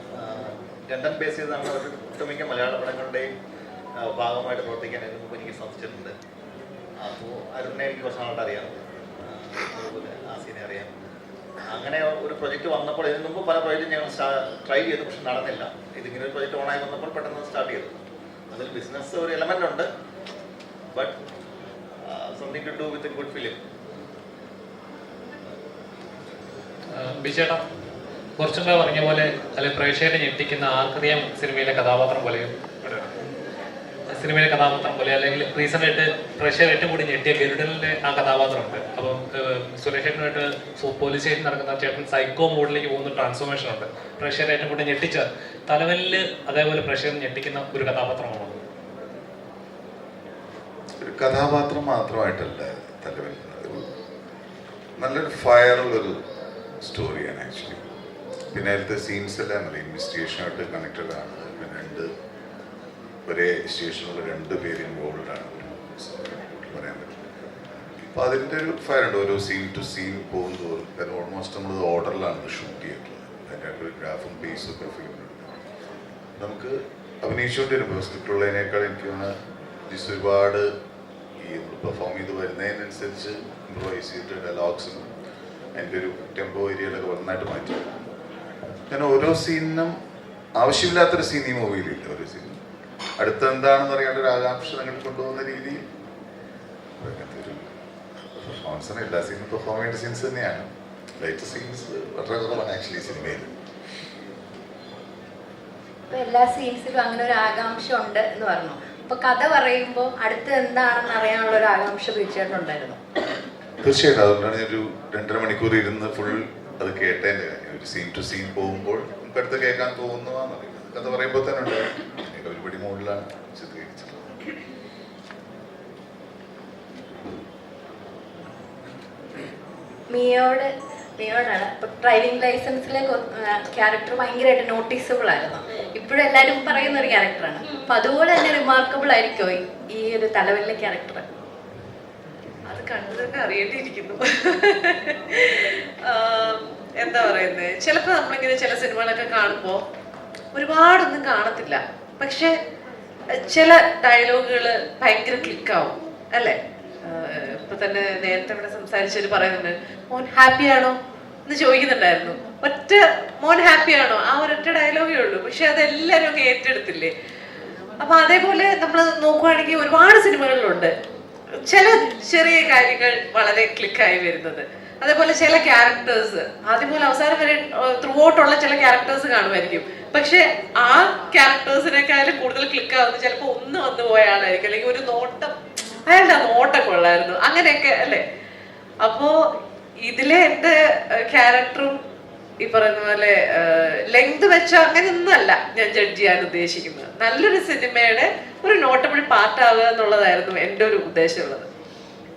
ലണ്ടൻ ബേസ് ചെയ്താണ് ഒട്ടുമിക്ക മലയാള പടങ്ങളുടെയും ഭാഗമായിട്ട് പ്രവർത്തിക്കാൻ ഇതിനു മുമ്പ് എനിക്ക് സാധിച്ചിട്ടുണ്ട്. അപ്പോൾ അരുണിനെ എനിക്ക് കുറച്ച് നാളായിട്ട് അറിയാം, അതുപോലെ ആസിനെ അറിയാം. അങ്ങനെ ഒരു പ്രൊജക്റ്റ് വന്നപ്പോൾ ഇതിനു മുമ്പ് പല പ്രൊജക്റ്റും ഞങ്ങൾ ട്രൈ ചെയ്തു, പക്ഷെ നടന്നില്ല. ഇതിങ്ങനെ ഒരു പ്രൊജക്റ്റ് ഓണായി വന്നപ്പോൾ പെട്ടെന്ന് സ്റ്റാർട്ട് ചെയ്തു. അതിൽ ബിസിനസ് ഒരു എലമെൻ്റ് ഉണ്ട്, but something to do with a good film. ബിജേട്ടാ കുറച്ചുമ്പേ പറഞ്ഞ പോലെ അല്ലെങ്കിൽ പ്രേക്ഷകരെ ഞെട്ടിക്കുന്ന ആർക്കറിയാം സിനിമയിലെ കഥാപാത്രം പോലെയും അല്ലെങ്കിൽ റീസെന്റ് ആയിട്ട് പ്രേക്ഷകർ ഏറ്റവും കൂടി ഞെട്ടിയ ഗരുഡലിന്റെ ആ കഥാപാത്രമുണ്ട്. അപ്പം സുരേഷ് ചേട്ടനുമായിട്ട് പോലീസ് സ്റ്റേഷൻ നടക്കുന്ന ചേട്ടൻ സൈക്കോ മോഡിലേക്ക് പോകുന്ന ട്രാൻസ്ഫോർമേഷൻ ഉണ്ട്. പ്രേക്ഷകരെ ഏറ്റവും കൂടി ഞെട്ടിച്ച തലവനില് അതേപോലെ പ്രേക്ഷകർ ഞെട്ടിക്കുന്ന ഒരു കഥാപാത്രമാണോ? ഒരു കഥാപാത്രം മാത്രമായിട്ടല്ല തലവൻ, നല്ലൊരു ഫയറുള്ളൊരു സ്റ്റോറിയാണ് ആക്ച്വലി. പിന്നെ അതിലത്തെ സീൻസ് എല്ലാം നല്ല ഇൻവെസ്റ്റിഗേഷനായിട്ട് കണക്റ്റഡ് ആണ്. പിന്നെ ഒരേ സ്റ്റേഷനിലുള്ള 2 പേര് ഇൻവോൾവ് ആണ് പറയാൻ പറ്റും. അപ്പോൾ അതിൻ്റെ ഒരു ഫയർ ഉണ്ട്. ഓരോ സീൻ ടു സീൻ പോകുന്നതോറും കാരണം ഓൾമോസ്റ്റ് നമ്മൾ ഓർഡറിലാണ് ഷൂട്ട് ചെയ്തിട്ടുള്ളത്. അതിൻ്റെ ഒരു ഗ്രാഫും പേസും ഒക്കെ ഫിലിമിലുണ്ട്. നമുക്ക് അഭിനയിച്ചുകൊണ്ട് വരുമ്പോൾ സ്ക്രിപ്റ്റുള്ളതിനേക്കാൾ എനിക്ക് തോന്നുന്നത് ഒരുപാട് ഈ പെർഫോം ചെയ്ത് വരുന്നതിനനുസരിച്ച് ഇംപ്രൂവൈസ് ചെയ്തിട്ട് ഡയലോഗ്സും അതിൻ്റെ ഒരു ടെമ്പോ ഏരിയയിലൊക്കെ നന്നായിട്ട് മാറ്റി. ഞാൻ ഓരോ സീനിനും ആവശ്യമില്ലാത്തൊരു സീൻ ഈ മൂവിയിലില്ല. ഒരു സീൻ അടുത്ത എന്താണെന്ന് അറിയാണ്ട് ഒരു ആകാംക്ഷ നിങ്ങൾ കൊണ്ടുപോകുന്ന രീതിയിൽ ഒരു പെർഫോമൻസാണ്. എല്ലാ സീനും പെർഫോം ചെയ്യേണ്ട സീൻസ് തന്നെയാണ്. ലൈറ്റ് സീൻസ് വളരെ കുറവാണ് ആക്ച്വലി സിനിമയിൽ. എല്ലാ സീൻസിലും അങ്ങനെ ഒരു ആകാംക്ഷ ഉണ്ട് എന്ന് പറഞ്ഞു. അപ്പൊ കഥ പറയുമ്പോൾ അടുത്ത് എന്താണെന്ന് അറിയാനുള്ള ഒരു ആകാംക്ഷ തീർച്ചയായിട്ടുണ്ടായിരുന്നു. തീർച്ചയായിട്ടും. അതുകൊണ്ടാണ് ഞാനൊരു 2.5 മണിക്കൂർ ഇരുന്ന് ഫുൾ അത് കേട്ടതിൻ്റെ കാര്യം. ഒരു സീൻ ടു സീൻ പോകുമ്പോൾ നമുക്ക് അടുത്ത് കേൾക്കാൻ തോന്നുന്നതാണെന്ന് അറിയാം. കഥ പറയുമ്പോൾ തന്നെ ഉണ്ടായിരുന്നു. ഒരുപടി മോഡിലാണ് ചിത്രീകരിച്ചിട്ടുള്ളത്. മിയോടാണ് ഇപ്പൊ ഡ്രൈവിംഗ് ലൈസൻസിലെ ക്യാരക്ടർ ഭയങ്കരമായിട്ട് നോട്ടീസബിൾ ആയിരുന്നു. ഇപ്പോഴും എല്ലാവരും പറയുന്ന ഒരു ക്യാരക്ടറാണ്. അപ്പൊ അതുപോലെ തന്നെ റിമാർക്കബിൾ ആയിരിക്കോ ഈ ഒരു തലവലിലെ ക്യാരക്ടർ? അത് കണ്ടു തന്നെ അറിയേണ്ടിയിരിക്കുന്നു. എന്താ പറയുന്നത്, ചിലപ്പോൾ നമ്മളിങ്ങനെ ചില സിനിമകളൊക്കെ കാണുമ്പോൾ ഒരുപാടൊന്നും കാണത്തില്ല, പക്ഷെ ചില ഡയലോഗുകൾ ഭയങ്കര ക്ലിക്കാവും അല്ലേ? ഇപ്പൊ തന്നെ നേരത്തെ ഇവിടെ സംസാരിച്ചവര് പറയുന്നുണ്ട്, മോൻ ഹാപ്പിയാണോ എന്ന് ചോദിക്കുന്നുണ്ടായിരുന്നു. ഒറ്റ മോൻ ഹാപ്പിയാണോ, ആ ഒരൊറ്റ ഡയലോഗേ ഉള്ളൂ, പക്ഷെ അതെല്ലാവരും അങ്ങ് ഏറ്റെടുത്തില്ലേ. അപ്പൊ അതേപോലെ നമ്മൾ നോക്കുവാണെങ്കിൽ ഒരുപാട് സിനിമകളിലുണ്ട് ചില ചെറിയ കാര്യങ്ങൾ വളരെ ക്ലിക്കായി വരുന്നത്. അതേപോലെ ചില ക്യാരക്ടേഴ്സ് ആദ്യം പോലെ അവസാനം വരെ ത്രൂ ഔട്ടുള്ള ചില ക്യാരക്ടേഴ്സ് കാണുമായിരിക്കും. പക്ഷെ ആ ക്യാരക്ടേഴ്സിനേക്കാളും കൂടുതൽ ക്ലിക്ക് ആവുന്നത് ചിലപ്പോൾ ഒന്ന് വന്നു പോയ ആളായിരിക്കും, അല്ലെങ്കിൽ ഒരു നോട്ടം, അയാളുടെ നോട്ടം കൊള്ളായിരുന്നു, അങ്ങനെയൊക്കെ അല്ലേ. അപ്പോ ഇതിലെ എൻ്റെ ക്യാരക്ടറും ഈ പറയുന്ന പോലെ ലെങ്ത് വെച്ചോ അങ്ങനെയൊന്നും അല്ല ഞാൻ ജഡ്ജ് ചെയ്യാൻ ഉദ്ദേശിക്കുന്നത്. നല്ലൊരു സിനിമയുടെ ഒരു നോട്ടബിൾ പാർട്ടാവുക എന്നുള്ളതായിരുന്നു എൻ്റെ ഒരു ഉദ്ദേശമുള്ളത്.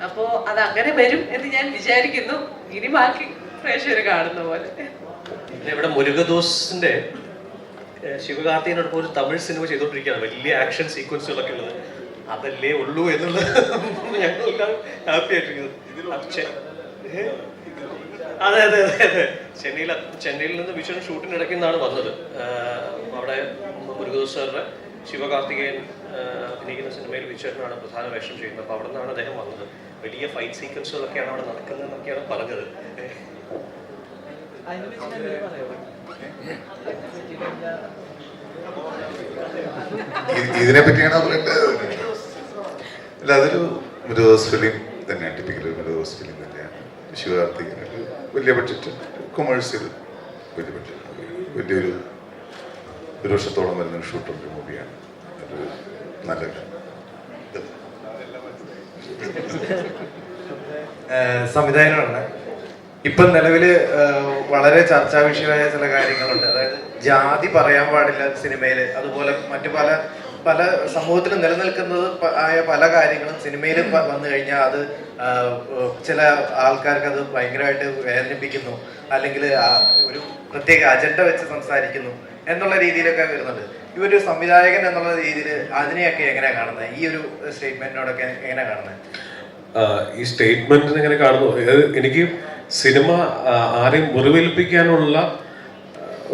അപ്പോൾ അത് അങ്ങനെ വരും എന്ന് ഞാൻ വിചാരിക്കുന്നു. ഇനി ബാക്കി പ്രേക്ഷകർ കാണുന്ന പോലെ. പിന്നെ ഇവിടെ മുരുകദോസിന്റെ ശിവകാർത്തികനോടൊപ്പം ഒരു തമിഴ് സിനിമ ചെയ്തുകൊണ്ടിരിക്കുകയാണ്, വലിയ ആക്ഷൻ സീക്വൻസുകളൊക്കെ ഉള്ളത്. അതല്ലേ ഉള്ളൂ എന്നുള്ളത് ഞങ്ങളെല്ലാം ഹാപ്പി ആയിട്ടിരിക്കുന്നത്. അതെ അതെ അതെ അതെ ചെന്നൈയിൽ നിന്ന് വിഷൻ ഷൂട്ടിനിടയ്ക്ക് നിന്നാണ് വന്നത്. അവിടെ മുരുകദോസ് സാറിന്റെ ശിവകാർത്തികേയൻ അഭിനയിക്കുന്ന സിനിമയിൽ വിചേട്ടനാണ് പ്രധാന വേഷം ചെയ്യുന്നത്. അപ്പോൾ അവിടെ നിന്നാണ് അദ്ദേഹം വന്നത്. വലിയ ഫൈറ്റ് സീക്വൻസുകളൊക്കെയാണ് അവിടെ നടക്കുന്നതെന്നൊക്കെയാണ് പറഞ്ഞത്. ഇതിനെ പറ്റിയാണ് പറയേണ്ടത്. അല്ല, അതൊരു മുരുകദോസ് ഫിലിം തന്നെയാണ്, ടിപ്പിക്കൽ മുരുകദോസ് ഫിലിം തന്നെയാണ്. ശിവകാർത്തികൻ ഒരു വലിയ ബഡ്ജറ്റ് കൊമേഴ്സ്യൽ വലിയ ബഡ്ജറ്റ് വലിയൊരു ഒരു വർഷത്തോളം വരുന്ന ഷൂട്ടുള്ള മൂവിയാണ്. ഒരു നല്ല സംവിധായകനാണ്. ഇപ്പം നിലവിൽ വളരെ ചർച്ചാ വിഷയമായ ചില കാര്യങ്ങളുണ്ട്. അതായത് ജാതി പറയാൻ പാടില്ല സിനിമയിൽ, അതുപോലെ മറ്റു പല പല സമൂഹത്തിൽ നിലനിൽക്കുന്നത് ആയ പല കാര്യങ്ങളും സിനിമയിൽ വന്നു കഴിഞ്ഞാൽ അത് ചില ആൾക്കാർക്ക് അത് ഭയങ്കരമായിട്ട് വേദനിപ്പിക്കുന്നു, അല്ലെങ്കിൽ ഒരു പ്രത്യേക അജണ്ട വെച്ച് സംസാരിക്കുന്നു എന്നുള്ള രീതിയിലൊക്കെ വരുന്നുണ്ട്. ഈ ഒരു സംവിധായകൻ എന്നുള്ള രീതിയിൽ അതിനെയൊക്കെ എങ്ങനെയാണ് കാണുന്നത്? ഈ ഒരു സ്റ്റേറ്റ്മെന്റിനോടൊക്കെ എങ്ങനെയാണ് കാണുന്നത്? ഈ സ്റ്റേറ്റ്മെന്റിന് എങ്ങനെ കാണുന്നു? എനിക്ക് സിനിമ ആരെയും മുറിവേൽപ്പിക്കാനുള്ള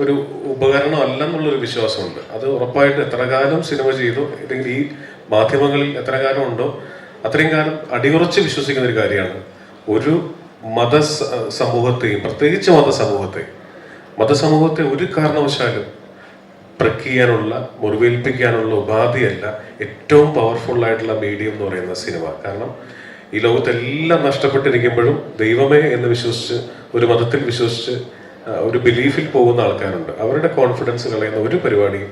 ഒരു ഉപകരണം അല്ലെന്നുള്ളൊരു വിശ്വാസമുണ്ട്. അത് ഉറപ്പായിട്ട് എത്ര കാലം സിനിമ ചെയ്തു, അല്ലെങ്കിൽ ഈ മാധ്യമങ്ങളിൽ എത്ര കാലം ഉണ്ടോ അത്രയും കാലം അടിയുറച്ച് വിശ്വസിക്കുന്ന ഒരു കാര്യമാണ്. ഒരു സമൂഹത്തെയും പ്രത്യേകിച്ച് മതസമൂഹത്തെ ഒരു കാരണവശാലും ബ്രേക്ക് ചെയ്യാനുള്ള, മുറിവേൽപ്പിക്കാനുള്ള ഉപാധിയല്ല ഏറ്റവും പവർഫുൾ ആയിട്ടുള്ള മീഡിയം എന്ന് പറയുന്ന സിനിമ. കാരണം ഈ ലോകത്തെല്ലാം നഷ്ടപ്പെട്ടിരിക്കുമ്പോഴും ദൈവമേ എന്ന് വിശ്വസിച്ച്, ഒരു മതത്തിൽ വിശ്വസിച്ച്, ഒരു ബിലീഫിൽ പോകുന്ന ആൾക്കാരുണ്ട്. അവരുടെ കോൺഫിഡൻസ് കളയുന്ന ഒരു പരിപാടിയും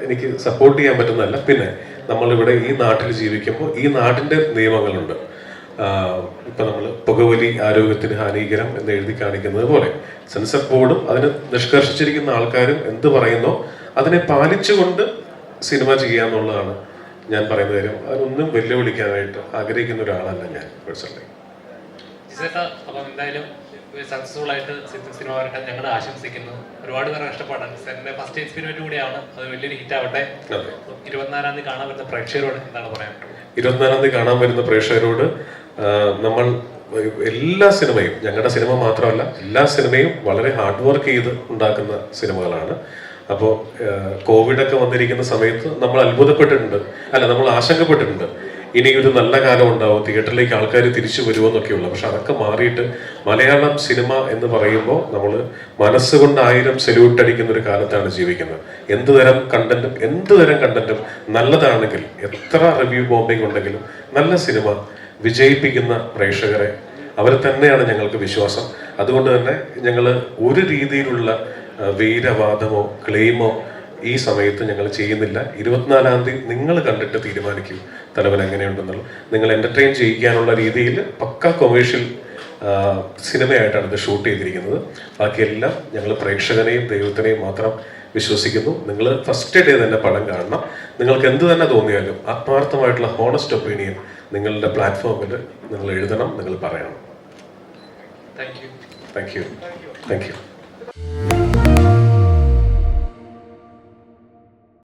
എനിക്ക് സപ്പോർട്ട് ചെയ്യാൻ പറ്റുന്നതല്ല. പിന്നെ നമ്മളിവിടെ ഈ നാട്ടിൽ ജീവിക്കുമ്പോൾ ഈ നാടിൻ്റെ നിയമങ്ങളുണ്ട്. ഇപ്പം നമ്മൾ പുകവലി ആരോഗ്യത്തിന് ഹാനികരം എന്ന് എഴുതി കാണിക്കുന്നത് പോലെ സെൻസർ ബോർഡും അതിന് നിഷ്കർഷിച്ചിരിക്കുന്ന ആൾക്കാരും എന്ത് പറയുന്നോ അതിനെ പാലിച്ചുകൊണ്ട് സിനിമ ചെയ്യാന്നുള്ളതാണ് ഞാൻ പറയുന്ന കാര്യം. അതിനൊന്നും വെല്ലുവിളിക്കാനായിട്ട് ആഗ്രഹിക്കുന്ന ഒരാളല്ല ഞാൻ പേഴ്സണലി. അപ്പം എന്തായാലും സക്സസ്ഫുൾ ആയിട്ട് സിനിമ വരട്ടെ ഞങ്ങൾ ആശംസിക്കുന്നു. ഒരുപാട് പേരെ കഷ്ടപ്പാടാണ്. എൻ്റെ ഫസ്റ്റ് എക്സ്പീരിമെന്റ് കൂടിയാണ്. അത് വലിയൊരു ഹിറ്റ് ആവട്ടെ. 24-ാം തീയതി കാണാൻ വരുന്ന പ്രേക്ഷകരോട് എന്താണ് പറയാൻ? 24-ാം തീയതി കാണാൻ വരുന്ന പ്രേക്ഷകരോട് നമ്മൾ എല്ലാ സിനിമയും, ഞങ്ങളുടെ സിനിമ മാത്രമല്ല എല്ലാ സിനിമയും വളരെ ഹാർഡ് വർക്ക് ചെയ്ത് ഉണ്ടാക്കുന്ന സിനിമകളാണ്. അപ്പോൾ കോവിഡൊക്കെ വന്നിരിക്കുന്ന സമയത്ത് നമ്മൾ അത്ഭുതപ്പെട്ടിട്ടുണ്ട്, നമ്മൾ ആശങ്കപ്പെട്ടിട്ടുണ്ട്. ഇനി ഒരു നല്ല കാലം ഉണ്ടാവും, തിയേറ്ററിലേക്ക് ആൾക്കാർ തിരിച്ചു വരുമോ എന്നൊക്കെയുള്ള. പക്ഷെ അതൊക്കെ മാറിയിട്ട് മലയാളം സിനിമ എന്ന് പറയുമ്പോൾ നമ്മൾ മനസ്സുകൊണ്ട് 1000 സല്യൂട്ട് അടിക്കുന്ന ഒരു കാലത്താണ് ജീവിക്കുന്നത്. എന്ത് തരം കണ്ടന്റും നല്ലതാണെങ്കിൽ, എത്ര റിവ്യൂ ബോംബിംഗ് ഉണ്ടെങ്കിലും നല്ല സിനിമ വിജയിപ്പിക്കുന്ന പ്രേക്ഷകരെ അവരെ തന്നെയാണ് ഞങ്ങൾക്ക് വിശ്വാസം. അതുകൊണ്ട് തന്നെ ഞങ്ങൾ ഒരു രീതിയിലുള്ള വീരവാദമോ ക്ലെയിമോ ഈ സമയത്ത് ഞങ്ങൾ ചെയ്യുന്നില്ല. 24-ാം തീയതി നിങ്ങൾ കണ്ടിട്ട് തീരുമാനിക്കും തലവൻ എങ്ങനെയുണ്ടെന്നുള്ളത്. നിങ്ങൾ എൻ്റർടൈൻ ചെയ്യിക്കാനുള്ള രീതിയിൽ പക്ക കൊമേഴ്ഷ്യൽ സിനിമയായിട്ടാണ് ഇത് ഷൂട്ട് ചെയ്തിരിക്കുന്നത്. ബാക്കിയെല്ലാം ഞങ്ങൾ പ്രേക്ഷകനെയും ദൈവത്തിനെയും മാത്രം വിശ്വസിക്കുന്നു. നിങ്ങൾ ഫസ്റ്റ് ഡേ തന്നെ പടം കാണണം. നിങ്ങൾക്ക് എന്ത് തന്നെ തോന്നിയാലും ആത്മാർത്ഥമായിട്ടുള്ള ഹോണസ്റ്റ് ഒപ്പീനിയൻ നിങ്ങളുടെ പ്ലാറ്റ്ഫോമിൽ നിങ്ങൾ എഴുതണം, നിങ്ങൾ പറയണം. Thank you.